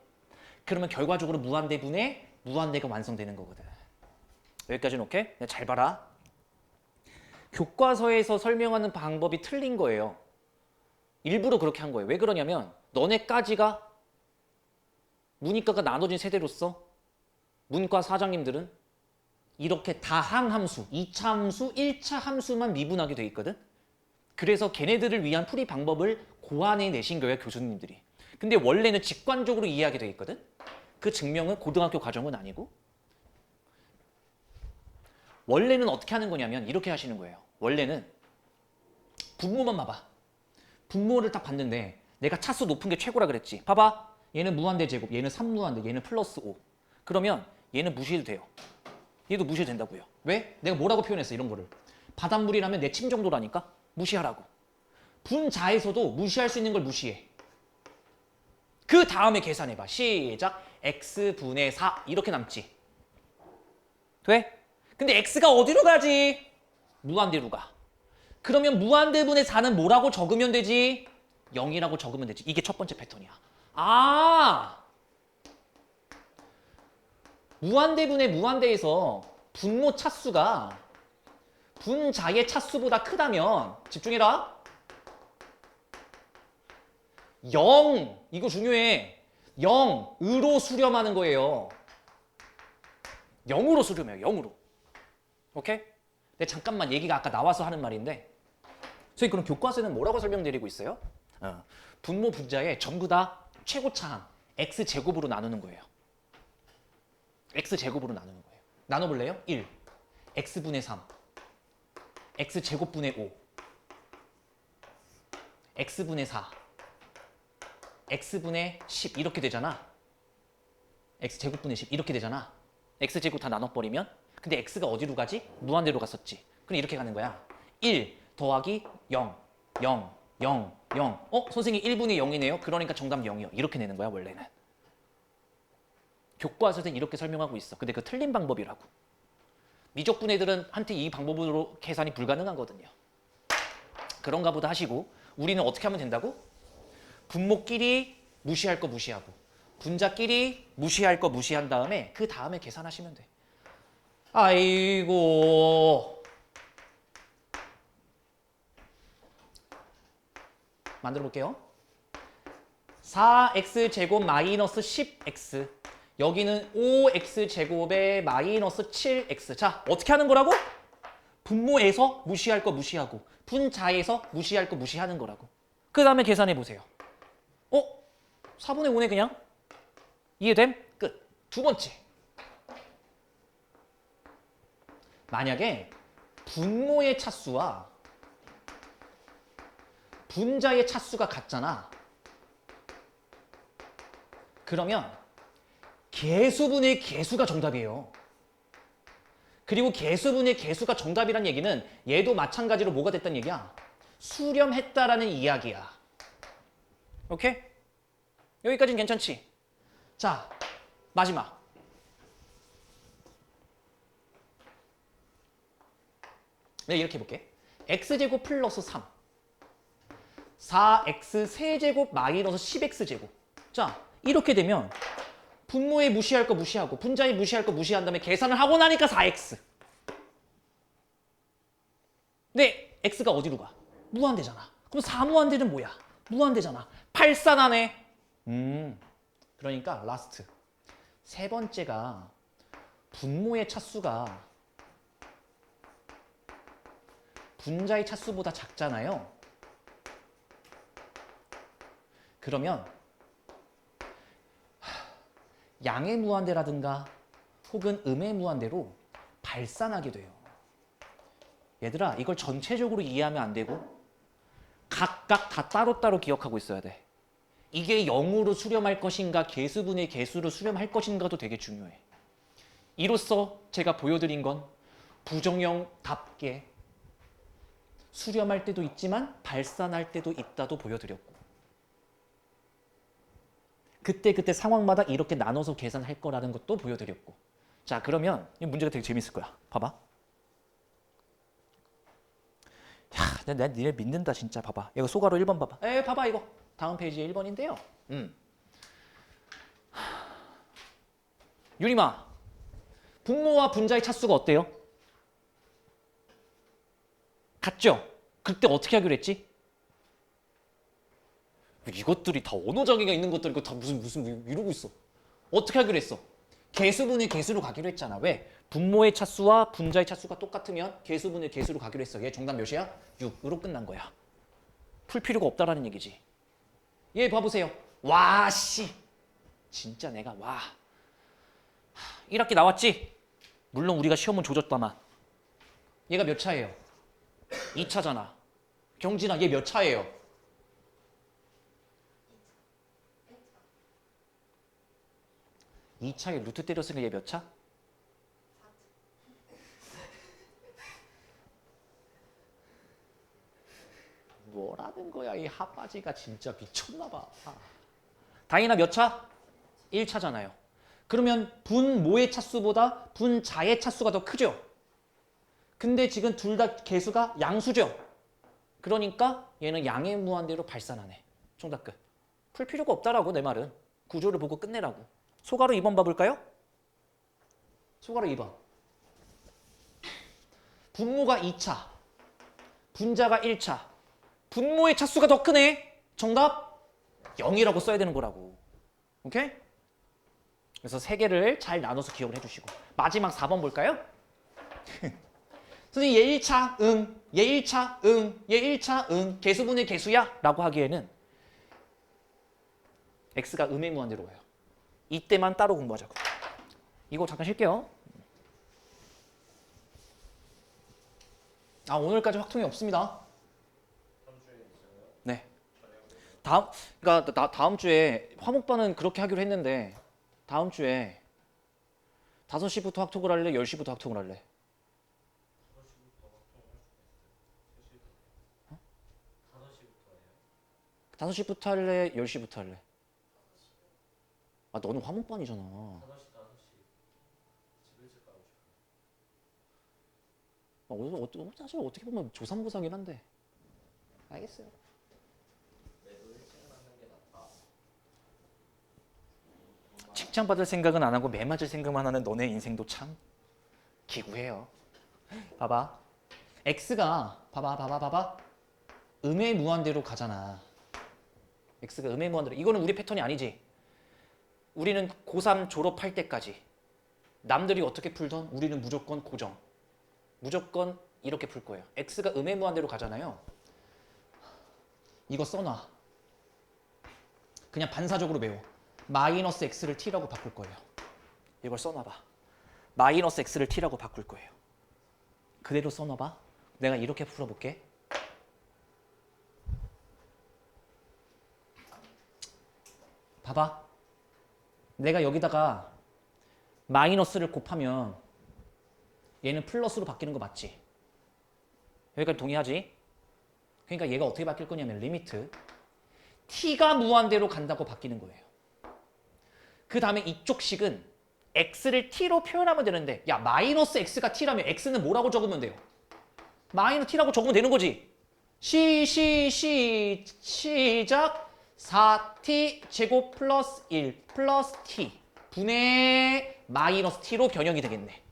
그러면 결과적으로 무한대분의 무한대가 완성되는 거거든. 여기까지는 오케이? 잘 봐라. 교과서에서 설명하는 방법이 틀린 거예요. 일부러 그렇게 한 거예요. 왜 그러냐면 너네까지가 문이과가 나눠진 세대로서 문과 사장님들은 이렇게 다항함수, 2차 함수, 1차 함수만 미분하게 돼 있거든. 그래서 걔네들을 위한 풀이 방법을 고안해 내신 거예요, 교수님들이. 근데 원래는 직관적으로 이해하게 돼 있거든. 그 증명은 고등학교 과정은 아니고. 원래는 어떻게 하는 거냐면 이렇게 하시는 거예요. 원래는 분모만 봐봐. 분모를 딱 봤는데 내가 차수 높은 게 최고라 그랬지. 봐봐. 얘는 무한대 제곱, 얘는 3무한대, 얘는 플러스 5. 그러면 얘는 무시해도 돼요. 얘도 무시해도 된다고요. 왜? 내가 뭐라고 표현했어, 이런 거를. 바닷물이라면 내침 정도라니까? 무시하라고. 분자에서도 무시할 수 있는 걸 무시해. 그 다음에 계산해봐. 시작. x분의 4 이렇게 남지. 돼? 근데 x가 어디로 가지? 무한대로 가. 그러면 무한대분의 4는 뭐라고 적으면 되지? 0이라고 적으면 되지. 이게 첫 번째 패턴이야. 아! 무한대분의 무한대에서 분모 차수가 분자의 차수보다 크다면 집중해라. 0 이거 중요해. 0으로 수렴하는 거예요. 0으로 수렴해요. 0으로. 오케이? 근데 잠깐만 얘기가 아까 나와서 하는 말인데 저희 그럼 교과서는 뭐라고 설명드리고 있어요? 분모 분자에 전부 다 최고차항 x제곱으로 나누는 거예요. x제곱으로 나누는 거예요. 나눠볼래요? 1 x분의 3 x제곱분의 5 x분의 4 x분의 10 이렇게 되잖아. x제곱분의 10 이렇게 되잖아. x제곱 다 나눠버리면 근데 x가 어디로 가지? 무한대로 갔었지. 그럼 이렇게 가는 거야. 1 더하기 0 0 0 0 선생님 1분의 0이네요. 그러니까 정답 0이요. 이렇게 내는 거야 원래는. 교과서에서는 이렇게 설명하고 있어. 근데 그 틀린 방법이라고. 미적분 애들은 한테 이 방법으로 계산이 불가능하거든요. 그런가 보다 하시고 우리는 어떻게 하면 된다고? 분모끼리 무시할 거 무시하고 분자끼리 무시할 거 무시한 다음에 그 다음에 계산하시면 돼. 아이고. 만들어 볼게요. 4x제곱 마이너스 10x 여기는 5x제곱에 마이너스 7x. 자, 어떻게 하는 거라고? 분모에서 무시할 거 무시하고 분자에서 무시할 거 무시하는 거라고. 그 다음에 계산해 보세요. 4분의 5네 그냥. 이해됨? 끝. 두 번째. 만약에 분모의 차수와 분자의 차수가 같잖아. 그러면 개수분의 개수가 정답이에요. 그리고 개수분의 개수가 정답이란 얘기는 얘도 마찬가지로 뭐가 됐다는 얘기야? 수렴했다라는 이야기야. 오케이? 여기까지는 괜찮지? 자, 마지막. 내가 이렇게 해볼게. x제곱 플러스 3 4x 세제곱 마이너스 10x제곱. 자, 이렇게 되면 분모에 무시할 거 무시하고 분자에 무시할 거 무시한 다음에 계산을 하고 나니까 4x. 근데 x가 어디로 가? 무한대잖아. 그럼 4무한대는 뭐야? 무한대잖아. 8산하네. 그러니까 라스트. 세 번째가 분모의 차수가 분자의 차수보다 작잖아요. 그러면 양의 무한대라든가 혹은 음의 무한대로 발산하게 돼요. 얘들아, 이걸 전체적으로 이해하면 안 되고 각각 다 따로따로 기억하고 있어야 돼. 이게 0으로 수렴할 것인가 개수분의 개수로 수렴할 것인가도 되게 중요해. 이로써 제가 보여드린 건 부정형답게 수렴할 때도 있지만 발산할 때도 있다도 보여드렸고 그때 상황마다 이렇게 나눠서 계산할 거라는 것도 보여드렸고. 자, 그러면 이 문제가 되게 재밌을 거야. 봐봐. 야, 내가 니네 믿는다 진짜. 봐봐. 이거 소가로 1번 봐봐. 봐봐 이거. 다음 페이지에 1번인데요. 유림아, 분모와 분자의 차수가 어때요? 같죠? 그때 어떻게 하기로 했지? 이것들이 다 언어 장애가 있는 것들이고 다 무슨 이러고 있어. 어떻게 하기로 했어? 개수분의 개수로 가기로 했잖아. 왜? 분모의 차수와 분자의 차수가 똑같으면 개수분의 개수로 가기로 했어. 얘 정답 몇이야? 6으로 끝난 거야. 풀 필요가 없다라는 얘기지. 얘 봐보세요. 와, 씨. 진짜 내가 와. 1학기 나왔지? 물론 우리가 시험은 조졌다만. 얘가 몇 차예요? 2차잖아. 경진아, 얘 몇 차예요? 2차에 루트 때렸으니까 얘 몇 차? 하는 거야 이 핫바지가 진짜 미쳤나 봐. 다이나 몇 차? 1차잖아요. 그러면 분모의 차수보다 분자의 차수가 더 크죠? 근데 지금 둘 다 개수가 양수죠? 그러니까 얘는 양의 무한대로 발산하네. 정답 끝. 풀 필요가 없다라고 내 말은. 구조를 보고 끝내라고. 소가로 2번 봐볼까요? 소가로 2번. 분모가 2차, 분자가 1차. 분모의 차수가 더 크네. 정답 0이라고 써야 되는 거라고. 오케이? 그래서 세 개를 잘 나눠서 기억을 해주시고 마지막 4번 볼까요? 선생님 얘 1차 응, 얘 1차 응, 얘 1차 응, 개수분의 개수야? 라고 하기에는 x가 음의 무한대로 와요. 이때만 따로 공부하자고. 이거 잠깐 쉴게요. 오늘까지 확통이 없습니다. 네. 그러니까 다음 주에 화목반은 그렇게 하기로 했는데 다음 주에 5시부터 학톡을 할래? 10시부터 학톡을 할래? 5시부터 할래? 10시부터 할래? 너는 화목반이잖아. 사실 어떻게 보면 조삼고사긴 한데. 알겠어요. 칭찬받을 생각은 안 하고 매 맞을 생각만 하는 너네 인생도 참 기구해요. 봐봐. x가 봐봐. 음의 무한대로 가잖아. x가 음의 무한대로. 이거는 우리 패턴이 아니지. 우리는 고3 졸업할 때까지 남들이 어떻게 풀던 우리는 무조건 고정. 무조건 이렇게 풀 거예요. x가 음의 무한대로 가잖아요. 이거 써놔. 그냥 반사적으로 외워. 마이너스 x를 t라고 바꿀 거예요. 이걸 써놔봐. 마이너스 x를 t라고 바꿀 거예요. 그대로 써놔봐. 내가 이렇게 풀어볼게. 봐봐. 내가 여기다가 마이너스를 곱하면 얘는 플러스로 바뀌는 거 맞지? 여기까지 동의하지? 그러니까 얘가 어떻게 바뀔 거냐면 리미트 t가 무한대로 간다고 바뀌는 거예요. 그 다음에 이쪽 식은 x를 t로 표현하면 되는데 야 마이너스 x가 t라면 x는 뭐라고 적으면 돼요? 마이너스 t라고 적으면 되는 거지. 시작 4t 제곱 플러스 1 플러스 t 분의 마이너스 t로 변형이 되겠네.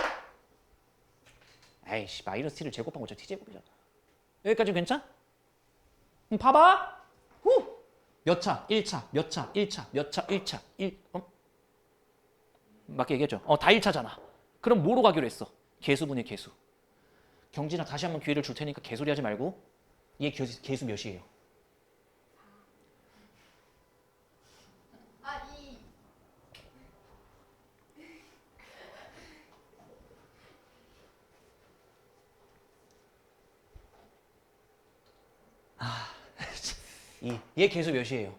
에이씨 마이너스 t를 제곱한 거죠. t제곱이잖아. 여기까지 괜찮아? 그럼 봐봐. 후! 몇 차? 1차, 몇 차? 1차, 몇 차? 1차, 맞게 얘기했죠? 다 1차잖아. 그럼 뭐로 가기로 했어? 개수분의 개수. 경진아 다시 한번 기회를 줄 테니까 개소리 하지 말고 얘 개수 몇이에요? 2. 얘 개수 몇이에요?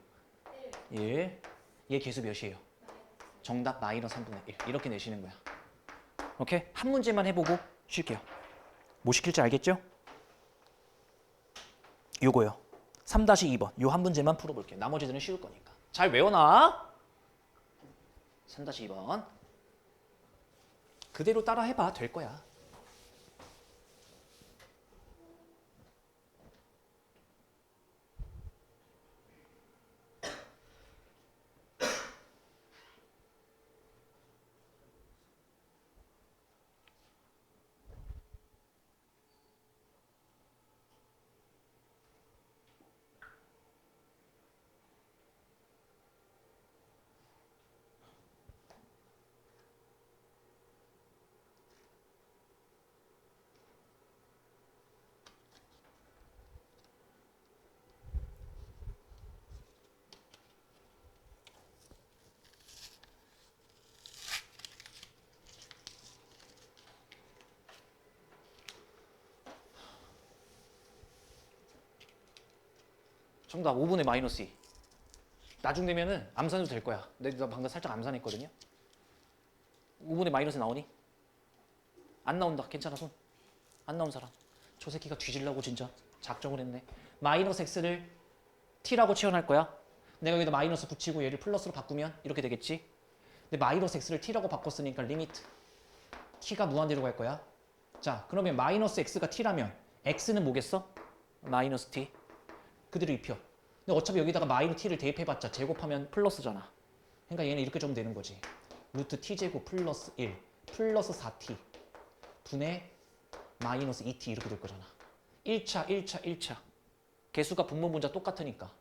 1. 얘 개수 몇이에요? 정답 마이너스 3분의 1. 이렇게 내시는 거야. 오케이? 한 문제만 해보고 쉴게요. 뭐 시킬지 알겠죠? 요거요. 3-2번. 요 한 문제만 풀어볼게요. 나머지들은 쉬울 거니까. 잘 외워놔. 3-2번. 그대로 따라 해봐. 될 거야. 정답 5분의 마이너스 2. 나중 되면은 암산해도 될 거야. 내가 방금 살짝 암산했거든요. 5분의 마이너스 나오니? 안 나온다. 괜찮아 손. 안 나온 사람. 저 새끼가 뒤질라고 진짜 작정을 했네. 마이너스 x를 t라고 치환할 거야. 내가 여기다 마이너스 붙이고 얘를 플러스로 바꾸면 이렇게 되겠지. 근데 마이너스 x를 t라고 바꿨으니까 리미트 t가 무한대로 갈 거야. 자, 그러면 마이너스 x가 t라면 x는 뭐겠어? 마이너스 t. 그대로 입혀. 근데 어차피 여기다가 마이너스 t를 대입해봤자 제곱하면 플러스잖아. 그러니까 얘는 이렇게 좀 되는 거지. 루트 t제곱 플러스 1 플러스 4t 분의 마이너스 2t 이렇게 될 거잖아. 1차 개수가 분모분자 똑같으니까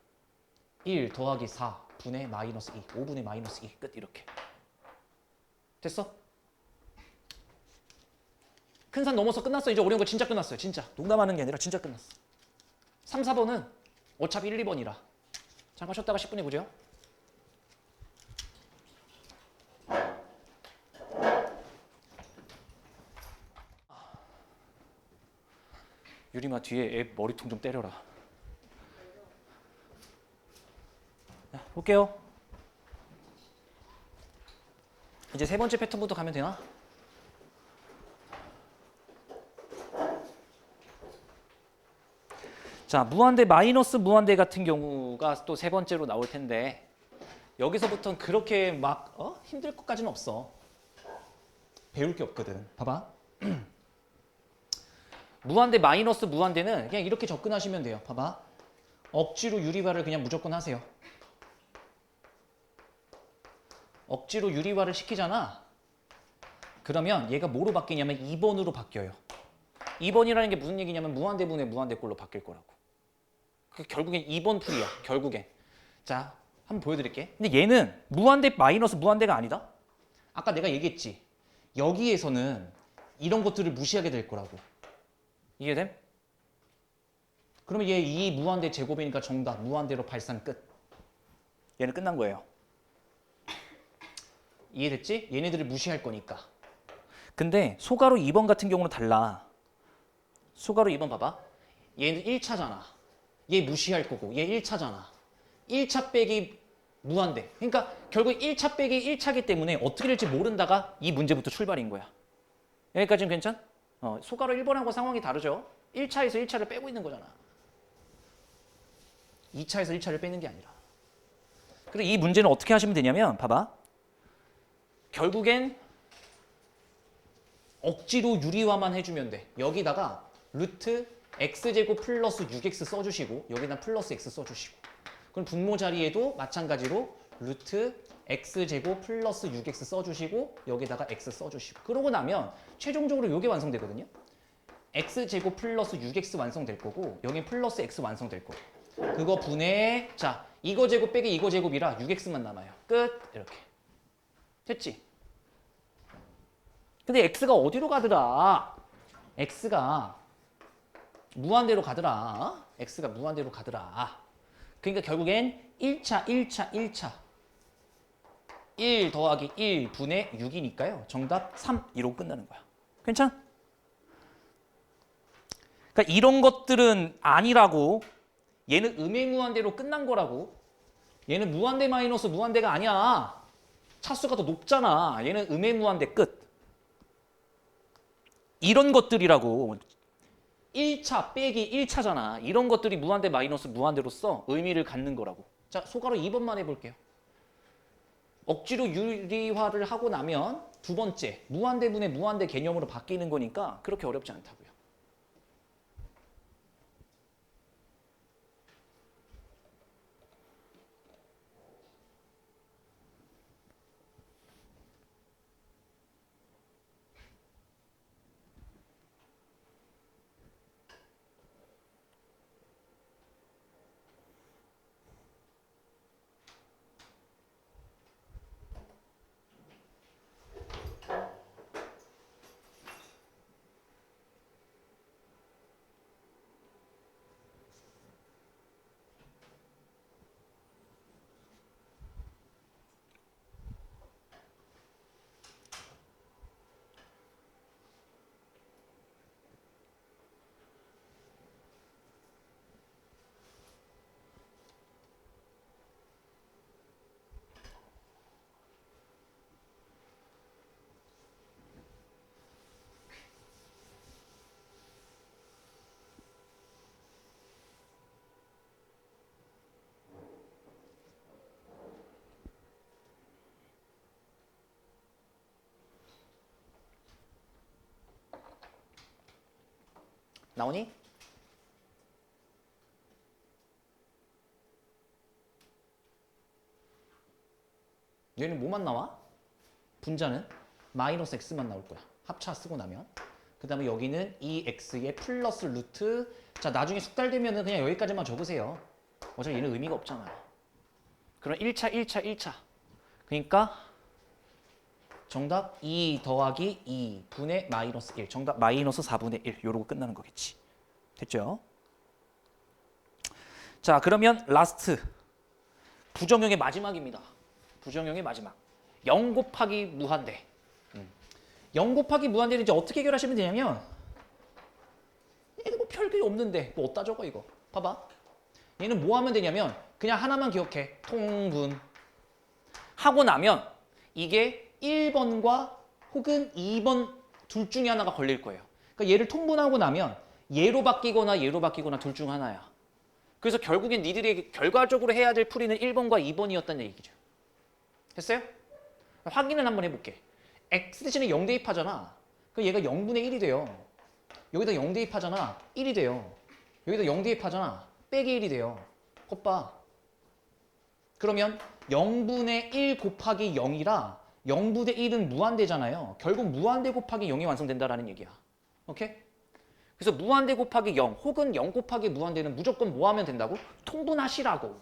1 더하기 4 분의 마이너스 2 5분의 마이너스 2 끝. 이렇게 됐어? 큰 산 넘어서 끝났어. 이제 어려운 거 진짜 끝났어요. 진짜 농담하는 게 아니라 진짜 끝났어. 3, 4번은 어차피 1, 2번이라 잠깐 쉬었다가 10분에 보죠. 유리마 뒤에 애 머리통 좀 때려라. 자, 볼게요. 이제 세 번째 패턴부터 가면 되나? 자, 무한대 마이너스 무한대 같은 경우가 또 세 번째로 나올 텐데 여기서부터는 그렇게 막 힘들 것까지는 없어. 배울 게 없거든. 봐봐. 무한대 마이너스 무한대는 그냥 이렇게 접근하시면 돼요. 봐봐. 억지로 유리화를 그냥 무조건 하세요. 억지로 유리화를 시키잖아. 그러면 얘가 뭐로 바뀌냐면 2번으로 바뀌어요. 2번이라는 게 무슨 얘기냐면 무한대분의 무한대꼴로 바뀔 거라고. 결국엔 2번 풀이야. 결국엔. 자, 한번 보여드릴게. 근데 얘는 무한대 마이너스 무한대가 아니다. 아까 내가 얘기했지. 여기에서는 이런 것들을 무시하게 될 거라고. 이해됨? 그러면 얘 2 무한대 제곱이니까 정답. 무한대로 발산 끝. 얘는 끝난 거예요. 이해됐지? 얘네들을 무시할 거니까. 근데 소가로 2번 같은 경우는 달라. 소가로 2번 봐봐. 얘는 1차잖아. 얘 무시할 거고 얘 1차잖아. 1차 빼기 무한대. 그러니까 결국 1차 빼기 1차기 때문에 어떻게 될지 모른다가 이 문제부터 출발인 거야. 여기까지는 괜찮? 소가로 1번하고 상황이 다르죠. 1차에서 1차를 빼고 있는 거잖아. 2차에서 1차를 빼는 게 아니라. 그리고 이 문제는 어떻게 하시면 되냐면 봐봐. 결국엔 억지로 유리화만 해주면 돼. 여기다가 루트 x제곱 플러스 6x 써주시고 여기다 플러스 x 써주시고 그럼 분모 자리에도 마찬가지로 루트 x제곱 플러스 6x 써주시고 여기다가 x 써주시고 그러고 나면 최종적으로 이게 완성되거든요. x제곱 플러스 6x 완성될 거고 여기 플러스 x 완성될 거고 그거 분해 자 이거 제곱 빼기 이거 제곱이라 6x만 남아요. 끝. 이렇게 됐지? 근데 x가 어디로 가더라? x가 무한대로 가더라. x가 무한대로 가더라. 그러니까 결국엔 1차 1 더하기 1 분의 6이니까요. 정답 3, 2로 끝나는 거야. 괜찮? 그러니까 이런 것들은 아니라고. 얘는 음해무한대로 끝난 거라고. 얘는 무한대 마이너스 무한대가 아니야. 차수가 더 높잖아. 얘는 음해무한대 끝. 이런 것들이라고. 1차 빼기 1차잖아. 이런 것들이 무한대 마이너스 무한대로서 의미를 갖는 거라고. 자, 소가로 2번만 해볼게요. 억지로 유리화를 하고 나면 두 번째, 무한대분의 무한대 개념으로 바뀌는 거니까 그렇게 어렵지 않다고요. 나오니? 얘는 뭐만 나와? 분자는 마이너스 x만 나올 거야. 합차 쓰고 나면. 그 다음에 여기는 2x의 플러스 루트. 자, 나중에 숙달되면은 그냥 여기까지만 적으세요. 어차피 얘는 의미가 없잖아. 그럼 1차. 그러니까 정답 2 더하기 2 분의 마이너스 1. 정답 마이너스 4분의 1. 요러고 끝나는 거겠지. 됐죠? 자, 그러면 라스트. 부정형의 마지막입니다. 부정형의 마지막. 0 곱하기 무한대. 0 곱하기 무한대는 이제 어떻게 해결하시면 되냐면 얘는 뭐 별게 없는데 뭐 어디다 적어 이거. 봐봐. 얘는 뭐 하면 되냐면 그냥 하나만 기억해. 통분. 하고 나면 이게 1번과 혹은 2번 둘 중에 하나가 걸릴 거예요. 그러니까 얘를 통분하고 나면 얘로 바뀌거나 얘로 바뀌거나 둘 중 하나야. 그래서 결국엔 니들이 결과적으로 해야 될 풀이는 1번과 2번이었다는 얘기죠. 됐어요? 확인을 한번 해볼게. x 대신에 0 대입하잖아. 그럼 얘가 0분의 1이 돼요. 여기다 0 대입하잖아. 1이 돼요. 여기다 0 대입하잖아. 빼기 1이 돼요. 겉봐. 그러면 0분의 1 곱하기 0이라 0분의 1은 무한대잖아요. 결국 무한대 곱하기 0이 완성된다라는 얘기야. 오케이? 그래서 무한대 곱하기 0 혹은 0 곱하기 무한대는 무조건 뭐 하면 된다고? 통분하시라고.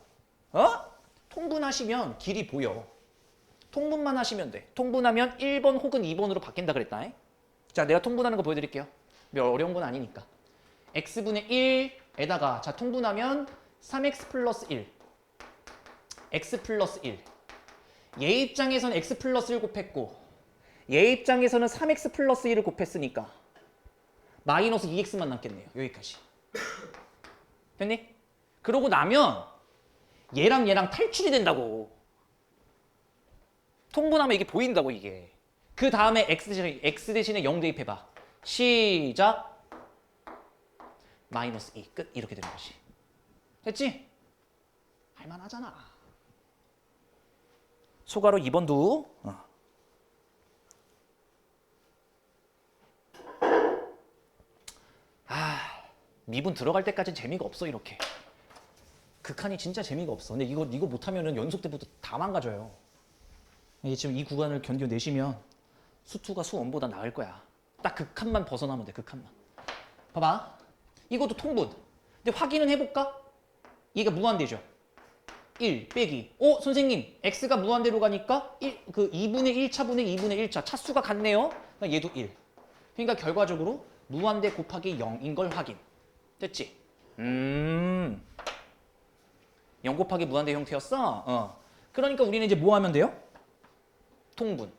어? 통분하시면 길이 보여. 통분만 하시면 돼. 통분하면 1번 혹은 2번으로 바뀐다 그랬다. 자, 내가 통분하는 거 보여드릴게요. 몇 어려운 건 아니니까. x분의 1에다가 자 통분하면 3x 플러스 1 x 플러스 1 얘 입장에서는 x 플러스 1 곱했고 얘 입장에서는 3x 플러스 1을 곱했으니까 마이너스 2x만 남겠네요. 여기까지. 됐니? 그러고 나면 얘랑 얘랑 탈출이 된다고. 통분하면 이게 보인다고 이게. 그 다음에 x 대신에 0 대입해봐. 시작. 마이너스 2 끝. 이렇게 되는 거지. 됐지? 할만하잖아. 소가로 2번도 미분 들어갈 때까지는 재미가 없어 이렇게. 극한이 진짜 재미가 없어. 근데 이거 못하면은 연속 때부터 다 망가져요. 이게 지금 이 구간을 견뎌내시면 수2가 수1보다 나을 거야. 딱 극한만 벗어나면 돼. 극한만. 봐봐. 이것도 통분. 근데 확인은 해볼까? 얘가 무한대죠. 1 빼기. 선생님 x가 무한대로 가니까 2분의 1차분의 2분의 1차 차수가 같네요. 그러니까 얘도 1. 그러니까 결과적으로 무한대 곱하기 0인 걸 확인. 됐지? 0 곱하기 무한대 형태였어? 그러니까 우리는 이제 뭐 하면 돼요? 통분.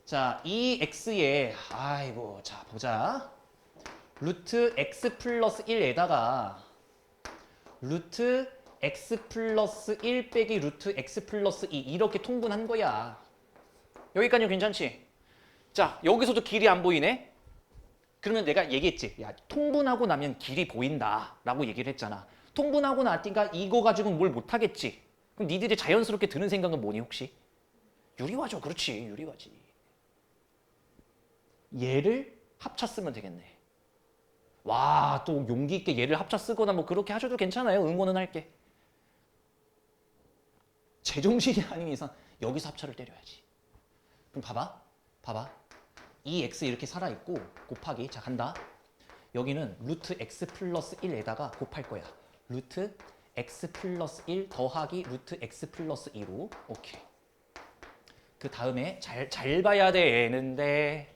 자, 이 x에 아이고 자 보자. 루트 x 플러스 1에다가 루트 x 플러스 1 빼기 루트 x 플러스 2 이렇게 통분한 거야. 여기까지는 괜찮지? 자, 여기서도 길이 안 보이네? 그러면 내가 얘기했지. 야, 통분하고 나면 길이 보인다 라고 얘기를 했잖아. 통분하고 나니까 이거 가지고는 뭘 못하겠지. 그럼 니들이 자연스럽게 드는 생각은 뭐니 혹시? 유리화죠. 그렇지. 유리화지. 얘를 합차 쓰면 되겠네. 와, 또 용기 있게 얘를 합차 쓰거나 뭐 그렇게 하셔도 괜찮아요. 응원은 할게. 제정신이 아닌 이상 여기서 합차를 때려야지. 그럼 봐봐. 이 x 이렇게 살아있고 곱하기. 자, 간다. 여기는 루트 x 플러스 1에다가 곱할 거야. 루트 x 플러스 1 더하기 루트 x 플러스 2로. 오케이. 그 다음에 잘 봐야 되는데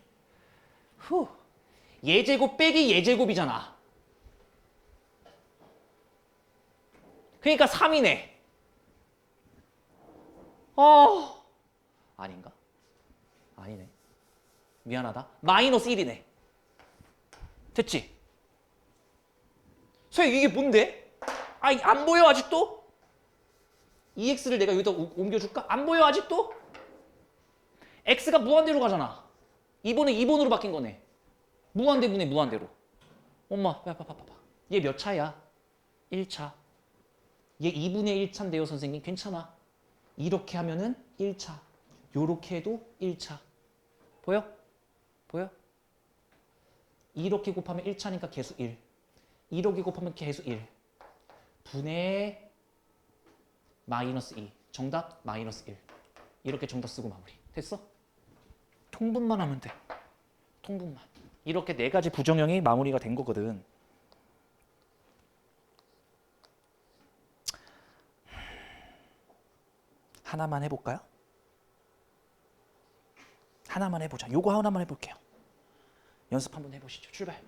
예제곱 빼기 예제곱이잖아. 그러니까 3이네. 아닌가? 아니네. 미안하다. 마이너스 1이네. 됐지? 소영 이게 뭔데? 안 보여 아직도? EX를 내가 여기다 옮겨줄까? 안 보여 아직도? X가 무한대로 가잖아. 2번에 2번으로 바뀐 거네. 무한대분의 무한대로. 엄마 봐봐. 얘 몇 차야? 1차. 얘 2분의 1차인데요 선생님. 괜찮아. 이렇게 하면은 1차. 요렇게 해도 1차. 보여? 이렇게 곱하면 1차니까 개수 1. 이렇게 곱하면 개수 1. 분의 마이너스 2. 정답 마이너스 1. 이렇게 정답 쓰고 마무리. 됐어? 통분만 하면 돼. 통분만. 이렇게 네 가지 부정형이 마무리가 된 거거든. 하나만 해볼까요? 하나만 해보자. 요거 하나만 해볼게요. 연습 한번 해보시죠. 출발.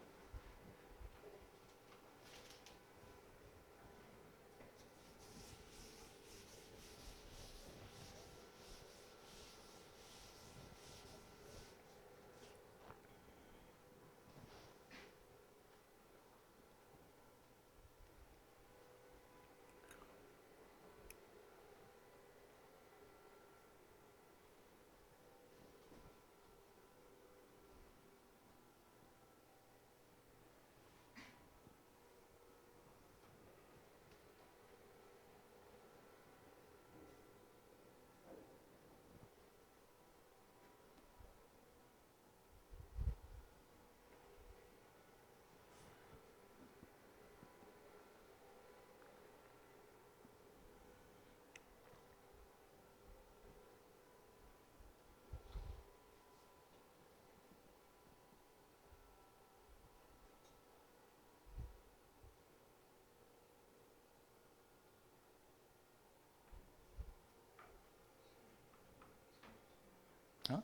어?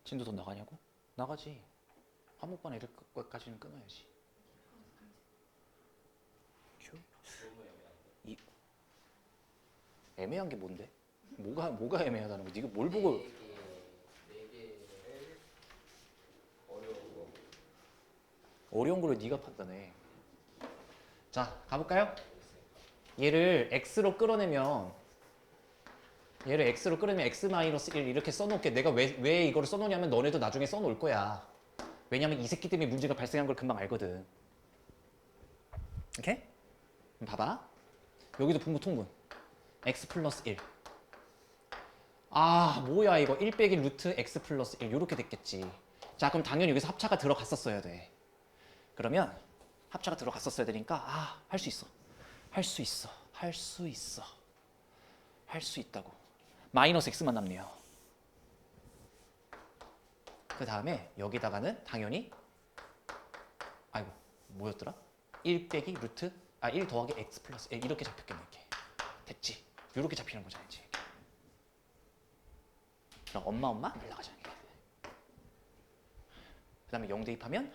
진도 더 나가냐고? 나가지. 화목반 이럴 것까지는 끊어야지. 큐? 이 애매한 게 뭔데? 뭐가 애매하다는 거지? 이거 뭘 보고? 어려운 걸로 네가 판단해. 자, 가볼까요? 얘를 x로 끌어내면 x-1 이렇게 써놓을게. 내가 왜 이거를 써놓냐면 너네도 나중에 써놓을 거야. 왜냐면 이 새끼 때문에 문제가 발생한 걸 금방 알거든. 오케이? 그럼 봐봐. 여기도 분모 통분. x 플러스 1. 아, 뭐야 이거. 1 빼기 루트 x 플러스 1 이렇게 됐겠지. 자, 그럼 당연히 여기서 합차가 들어갔었어야 돼. 그러면 합차가 들어갔었어야 되니까 할 수 있어. 할 수 있어. 할 수 있어. 할 수 있다고. 마이너스 x만 남네요. 그 다음에 여기다가는 당연히 아이고 뭐였더라? 1 빼기 루트 1 더하기 x 플러스 1 이렇게 잡혔겠네. 이렇게. 됐지? 이렇게 잡히는 거잖아 이제. 그럼 엄마 올라가자는 게. 그 다음에 0 대입하면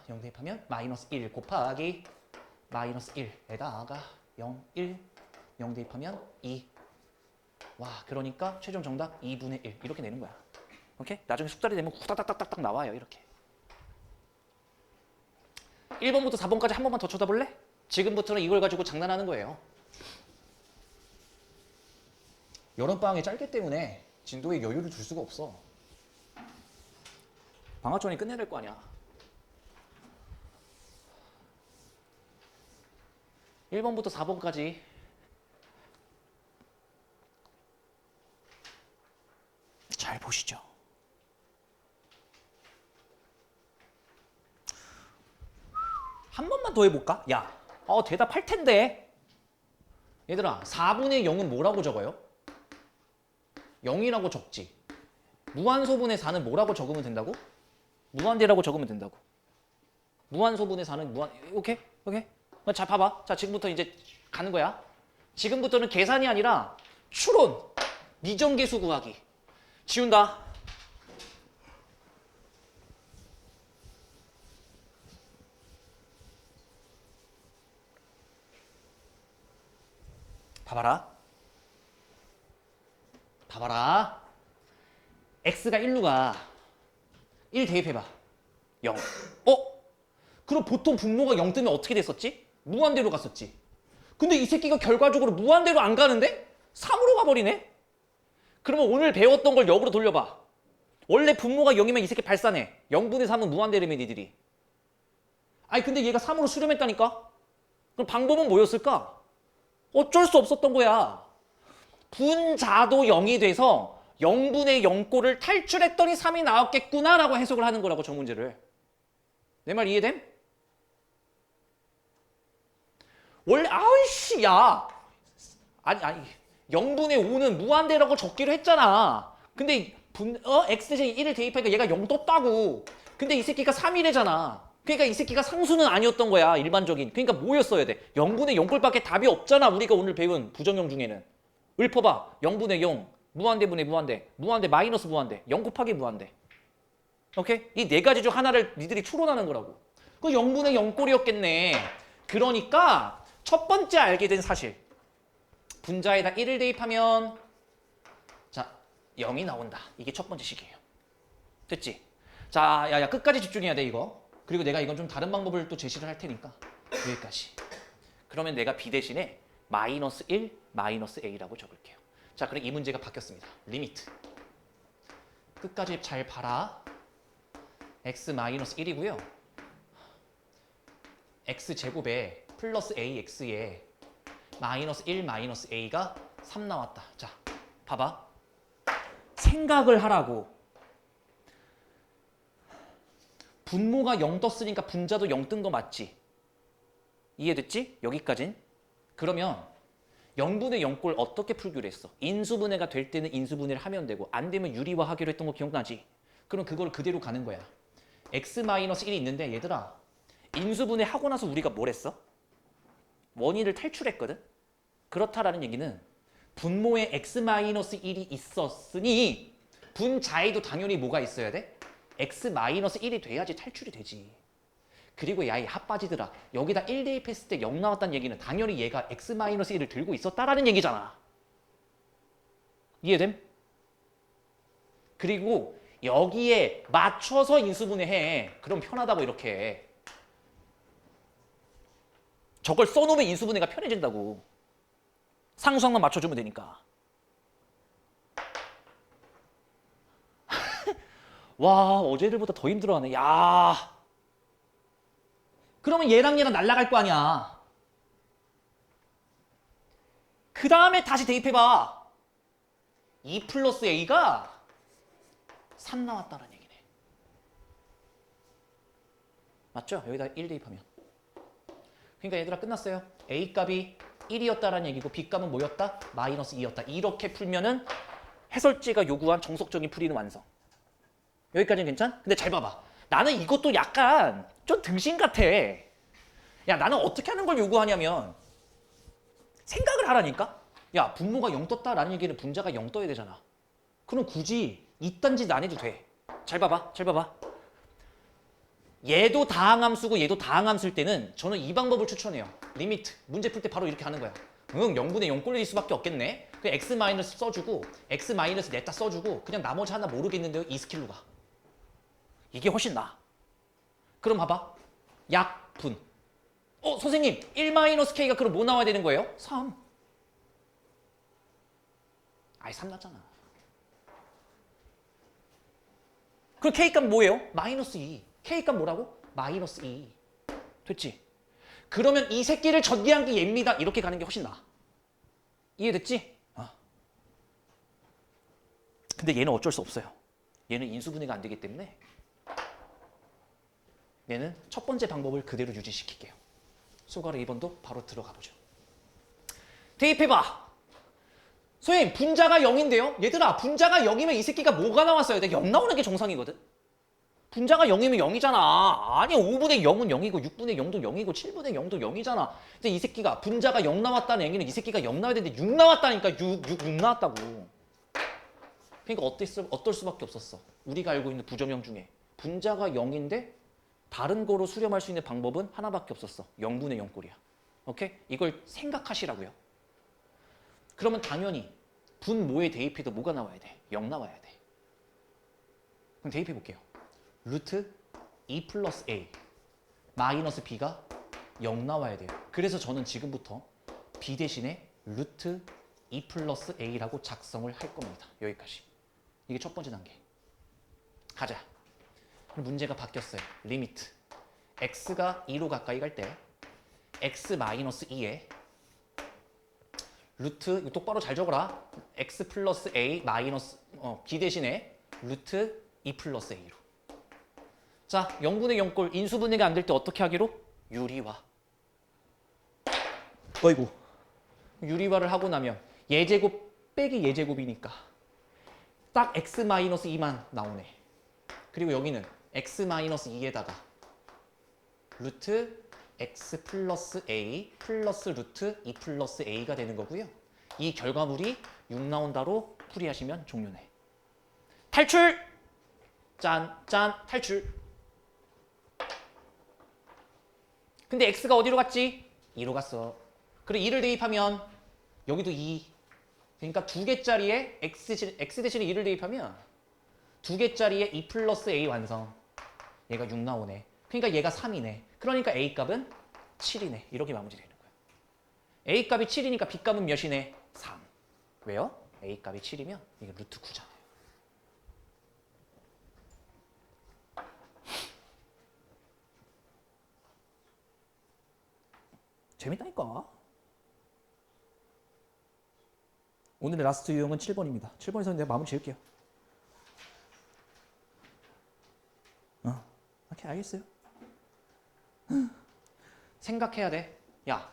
0 대입하면 마이너스 1 곱하기 마이너스 1에다가 0, 1 0 대입하면 2. 와, 그러니까 최종 정답 2분의 1 이렇게 내는 거야. 오케이? 나중에 숙달이 되면 후다닥닥닥 나와요. 이렇게. 1번부터 4번까지 한 번만 더 쳐다볼래? 지금부터는 이걸 가지고 장난하는 거예요. 여름방학이 짧기 때문에 진도에 여유를 줄 수가 없어. 방학 전에 끝내야 될 거 아니야. 1번부터 4번까지 잘 보시죠. 한 번만 더 해볼까? 야, 대답할 텐데. 얘들아, 4분의 0은 뭐라고 적어요? 0이라고 적지. 무한소분의 4는 뭐라고 적으면 된다고? 무한대라고 적으면 된다고. 무한소분의 4는 오케이? 자, 봐봐. 자, 지금부터 이제 가는 거야. 지금부터는 계산이 아니라 추론, 미정계수 구하기. 지운다. 봐봐라. x가 1로 가. 1 대입해봐. 0. 그럼 보통 분모가 0 뜨면 어떻게 됐었지? 무한대로 갔었지. 근데 이 새끼가 결과적으로 무한대로 안 가는데 3으로 가버리네? 그러면 오늘 배웠던 걸 역으로 돌려봐. 원래 분모가 0이면 이 새끼 발산해. 0분의 3은 무한대라며 니들이. 아니 근데 얘가 3으로 수렴했다니까? 그럼 방법은 뭐였을까? 어쩔 수 없었던 거야. 분자도 0이 돼서 0분의 0꼴을 탈출했더니 3이 나왔겠구나라고 해석을 하는 거라고 저 문제를. 내 말 이해됨? 원래 아이씨 야 아니 0분의 5는 무한대라고 적기로 했잖아. 근데 x 대신 1을 대입하니까 얘가 0 떴다고. 근데 이 새끼가 3이래잖아. 그러니까 이 새끼가 상수는 아니었던 거야. 일반적인. 그러니까 뭐였어야 돼? 0분의 0꼴밖에 답이 없잖아. 우리가 오늘 배운 부정형 중에는. 읊어봐. 0분의 0 무한대분의 무한대 무한대 마이너스 무한대 0 곱하기 무한대. 오케이? 이 네 가지 중 하나를 니들이 추론하는 거라고. 그 0분의 0꼴이었겠네. 그러니까 첫 번째 알게 된 사실. 분자에다 1을 대입하면 자 0이 나온다. 이게 첫 번째 식이에요. 됐지? 자, 야 끝까지 집중해야 돼 이거. 그리고 내가 이건 좀 다른 방법을 또 제시를 할 테니까 여기까지. 그러면 내가 b 대신에 마이너스 1 마이너스 a라고 적을게요. 자, 그럼 이 문제가 바뀌었습니다. 리미트. 끝까지 잘 봐라. x 마이너스 1이고요. x 제곱에 플러스 ax에 마이너스 1 마이너스 a가 3 나왔다. 자, 봐봐. 생각을 하라고. 분모가 0 떴으니까 분자도 0 뜬 거 맞지? 이해됐지? 여기까진? 그러면 0분의 0꼴 어떻게 풀기로 했어? 인수분해가 될 때는 인수분해를 하면 되고 안 되면 유리화하기로 했던 거 기억나지? 그럼 그걸 그대로 가는 거야. x-1이 있는데 얘들아 인수분해 하고 나서 우리가 뭘 했어? 원인을 탈출했거든? 그렇다라는 얘기는 분모에 x-1이 있었으니 분자에도 당연히 뭐가 있어야 돼? x-1이 돼야지 탈출이 되지. 그리고 야, 이 핫바지들아. 여기다 1 대입했을 때 0 나왔다는 얘기는 당연히 얘가 x-1을 들고 있었다라는 얘기잖아. 이해됨? 그리고 여기에 맞춰서 인수분해해. 그럼 편하다고 이렇게. 저걸 써놓으면 인수분해가 편해진다고. 상수항만 맞춰주면 되니까. 와, 어제들보다 더 힘들어하네. 야. 그러면 얘랑 날아갈 거 아니야. 그 다음에 다시 대입해봐. 2 플러스 a가 3 나왔다는 얘기네. 맞죠? 여기다 1 대입하면. 그러니까 얘들아 끝났어요. a 값이 1이었다라는 얘기고 b 값은 뭐였다? 마이너스 2였다. 이렇게 풀면은 해설지가 요구한 정석적인 풀이는 완성. 여기까지는 괜찮? 근데 잘 봐봐. 나는 이것도 약간 좀 등신 같아. 야, 나는 어떻게 하는 걸 요구하냐면 생각을 하라니까? 야, 분모가 0 떴다라는 얘기는 분자가 0 떠야 되잖아. 그럼 굳이 이딴 짓 안 해도 돼. 잘 봐봐. 잘 봐봐. 얘도 다항함수고 얘도 다항함수일 때는 저는 이 방법을 추천해요. 리미트. 문제 풀 때 바로 이렇게 하는 거야. 0분의 0 꼴릴 수밖에 없겠네. 그냥 x 마이너스 써주고 x 마이너스 냈다 써주고 그냥 나머지 하나 모르겠는데요. 이 스킬로 가. 이게 훨씬 나아. 그럼 봐봐. 약분. 선생님 1-k가 그럼 뭐 나와야 되는 거예요? 3. 아이 3 났잖아. 그럼 k값 뭐예요? 마이너스 2. k값 뭐라고? 마이너스 2. 됐지? 그러면 이 새끼를 전개한 게 얘입니다. 이렇게 가는 게 훨씬 나아. 이해됐지? 근데 얘는 어쩔 수 없어요. 얘는 인수분해가 안 되기 때문에 얘는 첫 번째 방법을 그대로 유지시킬게요. 수가로 2번도 바로 들어가 보죠. 대입해봐. 선생님 분자가 0인데요? 얘들아 분자가 0이면 이 새끼가 뭐가 나왔어야 돼? 0 나오는 게 정상이거든? 분자가 0이면 0이잖아. 아니 5분의 0은 0이고 6분의 0도 0이고 7분의 0도 0이잖아. 근데 이 새끼가 분자가 0 나왔다는 얘기는 이 새끼가 0 나와야 되는데 6 나왔다니까. 6 나왔다고. 그러니까 어떨 수밖에 없었어. 우리가 알고 있는 부정형 중에 분자가 0인데 다른 거로 수렴할 수 있는 방법은 하나밖에 없었어. 0분의 0꼴이야. 오케이? 이걸 생각하시라고요. 그러면 당연히 분모에 대입해도 뭐가 나와야 돼? 0 나와야 돼. 그럼 대입해 볼게요. 루트 2 플러스 a 마이너스 b가 0 나와야 돼요. 그래서 저는 지금부터 b 대신에 루트 2 플러스 a라고 작성을 할 겁니다. 여기까지. 이게 첫 번째 단계. 가자. 문제가 바뀌었어요. 리미트. x가 2로 가까이 갈 때 x 마이너스 2에 루트 이거 똑바로 잘 적어라. x 플러스 a 마이너스 b 대신에 루트 2 플러스 a로. 자, 0분의 0꼴 인수분해가 안 될 때 어떻게 하기로? 유리화. 어이구. 유리화를 하고 나면 예제곱 빼기 예제곱이니까 딱 x 마이너스 2만 나오네. 그리고 여기는 x 마이너스 2에다가 루트 x 플러스 a 플러스 루트 2 플러스 a가 되는 거고요. 이 결과물이 6 나온다로 풀이하시면 종료네. 탈출! 짠, 짠, 탈출. 근데 x가 어디로 갔지? 2로 갔어. 그래 2를 대입하면 여기도 2. 그러니까 2개짜리에 x 대신에 2를 대입하면 2개짜리에 2 플러스 a 완성. 얘가 6 나오네. 그러니까 얘가 3이네. 그러니까 a 값은 7이네. 이렇게 마무리되는 거야. a 값이 7이니까 b 값은 몇이네? 3. 왜요? a 값이 7이면 이게 루트 9잖아요. 재밌다니까. 오늘의 라스트 유형은 7번입니다. 7번에서 내가 마무리 지을게요. 오케이, 알겠어요. 생각해야 돼. 야,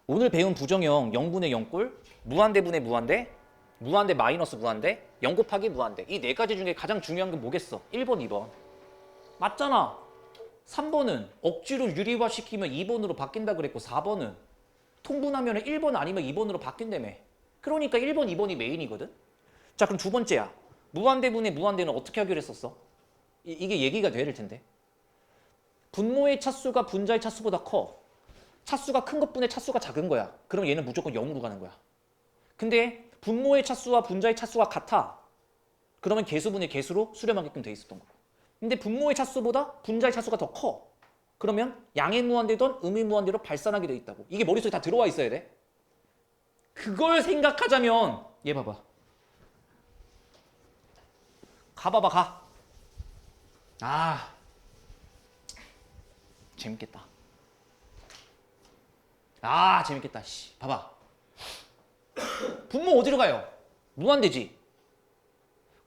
오늘 배운 부정형 0분의 0꼴, 무한대분의 무한대, 무한대 마이너스 무한대, 0 곱하기 무한대. 이 네 가지 중에 가장 중요한 건 뭐겠어? 1번, 2번. 맞잖아. 3번은 억지로 유리화 시키면 2번으로 바뀐다 그랬고 4번은 통분하면 1번 아니면 2번으로 바뀐다며. 그러니까 1번, 2번이 메인이거든. 자, 그럼 두 번째야. 무한대분의 무한대는 어떻게 하기로 했었어? 이게 얘기가 돼야 될 텐데. 분모의 차수가 분자의 차수보다 커. 차수가 큰 것분의 차수가 작은 거야. 그럼 얘는 무조건 0으로 가는 거야. 근데 분모의 차수와 분자의 차수가 같아. 그러면 개수분의 개수로 수렴하게끔 돼 있었던 거고. 근데 분모의 차수보다 분자의 차수가 더 커. 그러면 양의 무한대든 음의 무한대로 발산하게 돼 있다고. 이게 머릿속에 다 들어와 있어야 돼. 그걸 생각하자면 얘 봐봐. 가봐봐, 가. 아, 재밌겠다. 아, 재밌겠다. 씨, 봐봐. 분모 어디로 가요? 무한대지.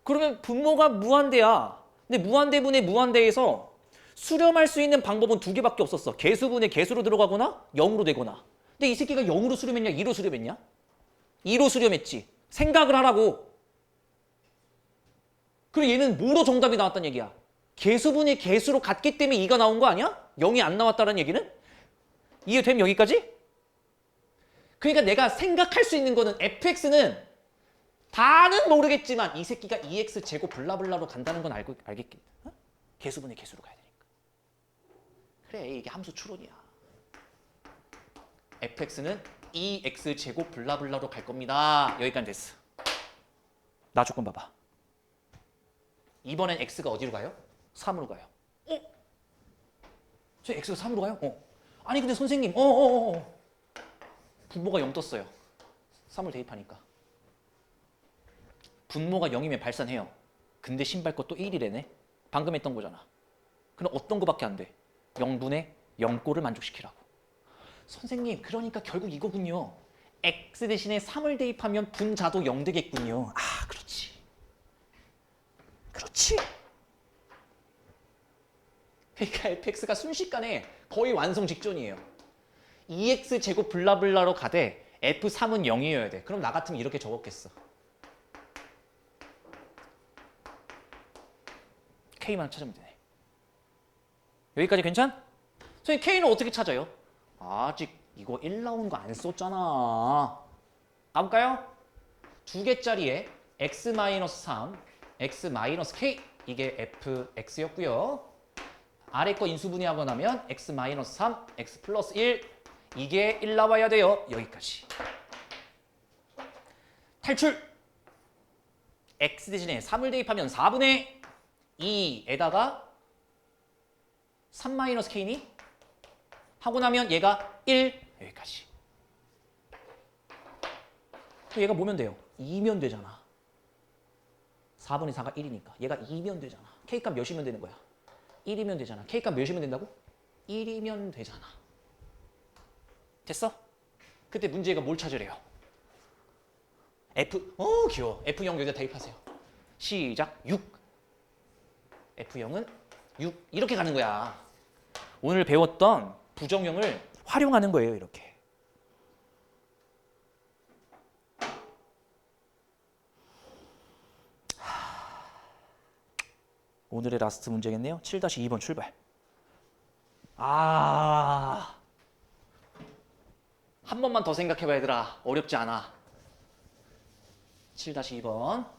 그러면 분모가 무한대야. 근데 무한대분의 무한대에서 수렴할 수 있는 방법은 두 개밖에 없었어. 개수분의 개수로 들어가거나 0으로 되거나. 근데 이 새끼가 0으로 수렴했냐? 2로 수렴했냐? 2로 수렴했지. 생각을 하라고. 그리고 얘는 뭐로 정답이 나왔다는 얘기야? 개수분이 개수로 같기 때문에 2가 나온 거 아니야? 0이 안 나왔다는 얘기는? 이해되면 여기까지? 그러니까 내가 생각할 수 있는 거는 fx는 다는 모르겠지만 이 새끼가 2x 제곱 블라블라로 간다는 건 알겠겠다. 어? 개수분의 개수로 가야 되니까. 그래, 이게 함수 추론이야. fx는 2x 제곱 블라블라로 갈 겁니다. 여기까지 됐어. 나 조건 봐봐. 이번엔 x가 어디로 가요? 3으로 가요. 저 x가 3으로 가요? 아니 근데 선생님 분모가 0 떴어요. 3을 대입하니까. 분모가 0이면 발산해요. 근데 신발 것도 1이래네. 방금 했던 거잖아. 그럼 어떤 거밖에 안 돼? 0분의 0꼴을 만족시키라고. 선생님, 그러니까 결국 이거군요. x 대신에 3을 대입하면 분자도 0 되겠군요. 아, 그렇지. 그렇지. 그러니까 fx가 순식간에 거의 완성 직전이에요. 2x 제곱 블라블라로 가되 f3은 0이어야 돼. 그럼 나 같으면 이렇게 적었겠어. k만 찾으면 되네. 여기까지 괜찮? 선생님, k는 어떻게 찾아요? 아직 이거 1 나온 거 안 썼잖아. 가볼까요? 두 개짜리에 x-3, x-k 이게 fx였고요. 아래 거 인수분해하고 나면 x-3, x 플러스 1 이게 1 나와야 돼요. 여기까지. 탈출! x 대신에 3을 대입하면 4분의 2에다가 3-k니? 하고 나면 얘가 1 여기까지. 얘가 뭐면 돼요? 2면 되잖아. 4분의 4가 1이니까 얘가 2면 되잖아. k값 몇이면 되는 거야? 1이면 되잖아. k값 몇이면 된다고? 1이면 되잖아. 됐어? 그때 문제가 뭘 찾으래요? 귀여워. F0 여기다 대입하세요. 시작. 6. F0은 6. 이렇게 가는 거야. 오늘 배웠던 부정형을 활용하는 거예요. 이렇게. 오늘의 라스트 문제겠네요. 7-2번 출발. 한 번만 더 생각해봐 얘들아. 어렵지 않아. 7-2번.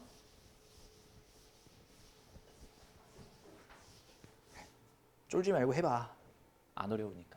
쫄지 말고 해봐. 안 어려우니까.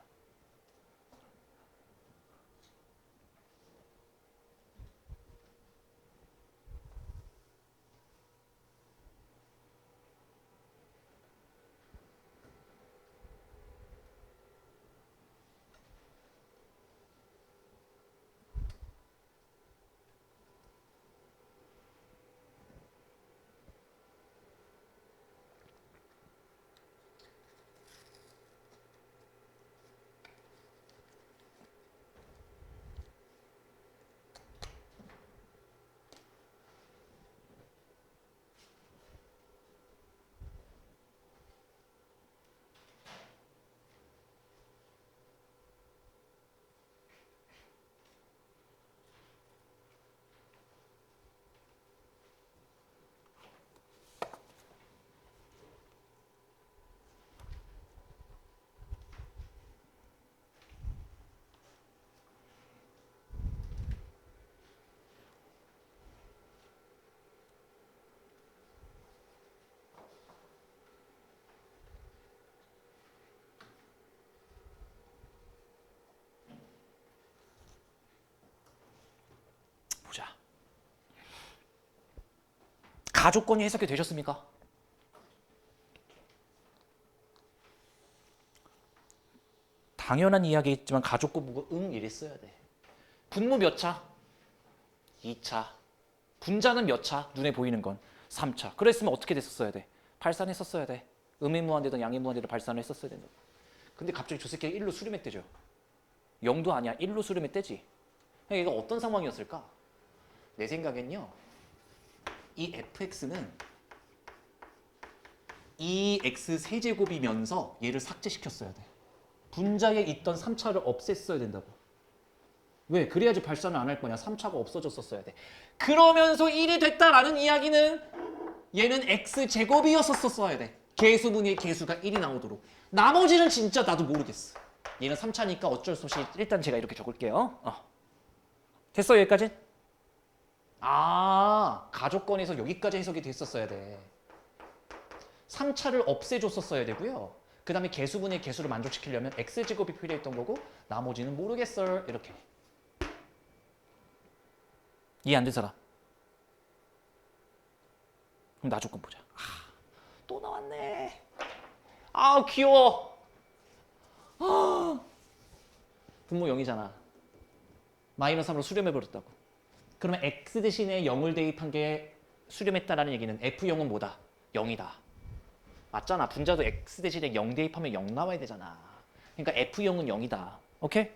보자. 가족권이 해석이 되셨습니까? 당연한 이야기겠지만 가족권 보고 응 이랬어야 돼. 분모 몇 차? 2차. 분자는 몇 차? 눈에 보이는 건 3차. 그랬으면 어떻게 됐었어야 돼? 발산했었어야 돼. 음의무한대든 양의무한대든 발산을 했었어야 된다. 근데 갑자기 저 새끼가 1로 수렴했대죠. 0도 아니야. 1로 수렴했대지. 얘가 어떤 상황이었을까? 내 생각엔요. 이 fx는 2x 세제곱이면서 얘를 삭제시켰어야 돼. 분자에 있던 3차를 없앴어야 된다고. 왜? 그래야지 발산을 안 할 거냐. 3차가 없어졌었어야 돼. 그러면서 1이 됐다라는 이야기는 얘는 x제곱이었었어야 돼. 개수분의 개수가 1이 나오도록. 나머지는 진짜 나도 모르겠어. 얘는 3차니까 어쩔 수 없이 일단 제가 이렇게 적을게요. 됐어 여기까지? 가족권에서 여기까지 해석이 됐었어야 돼. 3차를 없애줬었어야 되고요. 그 다음에 개수분의 개수를 만족시키려면 x제곱이 필요했던 거고 나머지는 모르겠어. 이렇게. 이해 안 된 사람? 그럼 나 조건 보자. 또 나왔네. 귀여워. 분모 0이잖아. 마이너스 3으로 수렴해버렸다고. 그러면 x 대신에 0을 대입한 게 수렴했다라는 얘기는 f0은 뭐다? 0이다. 맞잖아. 분자도 x 대신에 0 대입하면 0 나와야 되잖아. 그러니까 f0은 0이다. 오케이?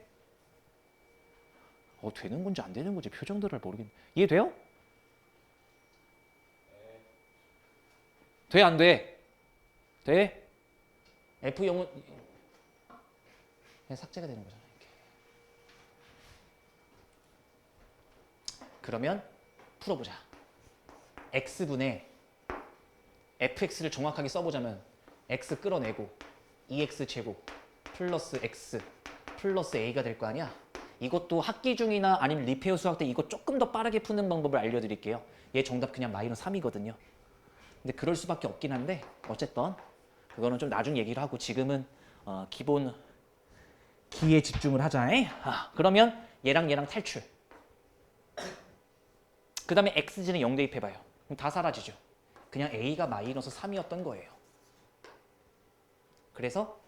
되는 건지 안 되는 건지 표정들을 모르겠네. 이해돼요? 돼? 안 돼? 돼? f0은 그냥 삭제가 되는 거잖아. 이렇게. 그러면 풀어보자. x분의 fx를 정확하게 써보자면 x 끌어내고 2x 제곱 플러스 x 플러스 a가 될 거 아니야? 이것도 학기 중이나 아니면 리페어 수학 때 이거 조금 더 빠르게 푸는 방법을 알려드릴게요. 얘 정답 그냥 마이너스 3이거든요. 근데 그럴 수밖에 없긴 한데 어쨌든 그거는 좀 나중 얘기를 하고 지금은 기본 기에 집중을 하자. 그러면 얘랑 탈출. 그 다음에 x진에 0 대입해봐요. 그럼 다 사라지죠. 그냥 a가 마이너스 3이었던 거예요. 그래서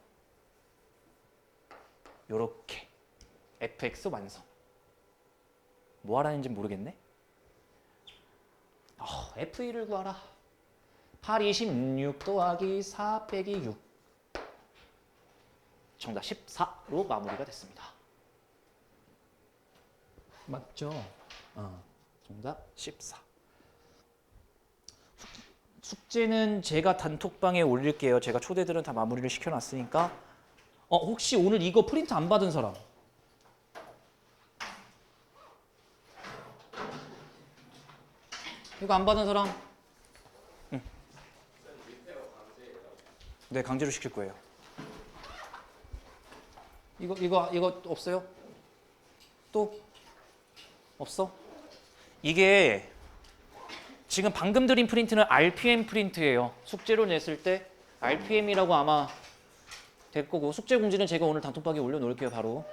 요렇게 fx 완성. 뭐 하라는지 모르겠네. f1을 구하라. 8, 26 더하기 4 빼기 6. 정답 14로 마무리가 됐습니다. 맞죠? 정답 14. 숙제는 제가 단톡방에 올릴게요. 제가 초대들은 다 마무리를 시켜놨으니까. 혹시 오늘 이거 프린트 안 받은 사람? 이거 안 받은 사람? 응. 네, 강제로 시킬 거예요. 이거 없어요? 또 없어? 이게 지금 방금 드린 프린트는 RPM 프린트예요. 숙제로 냈을 때 RPM이라고 아마 될 거고, 숙제 공지는 제가 오늘 단톡방에 올려놓을게요. 바로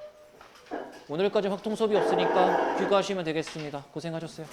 오늘까지 확통 수업이 없으니까 귀가하시면 되겠습니다. 고생하셨어요.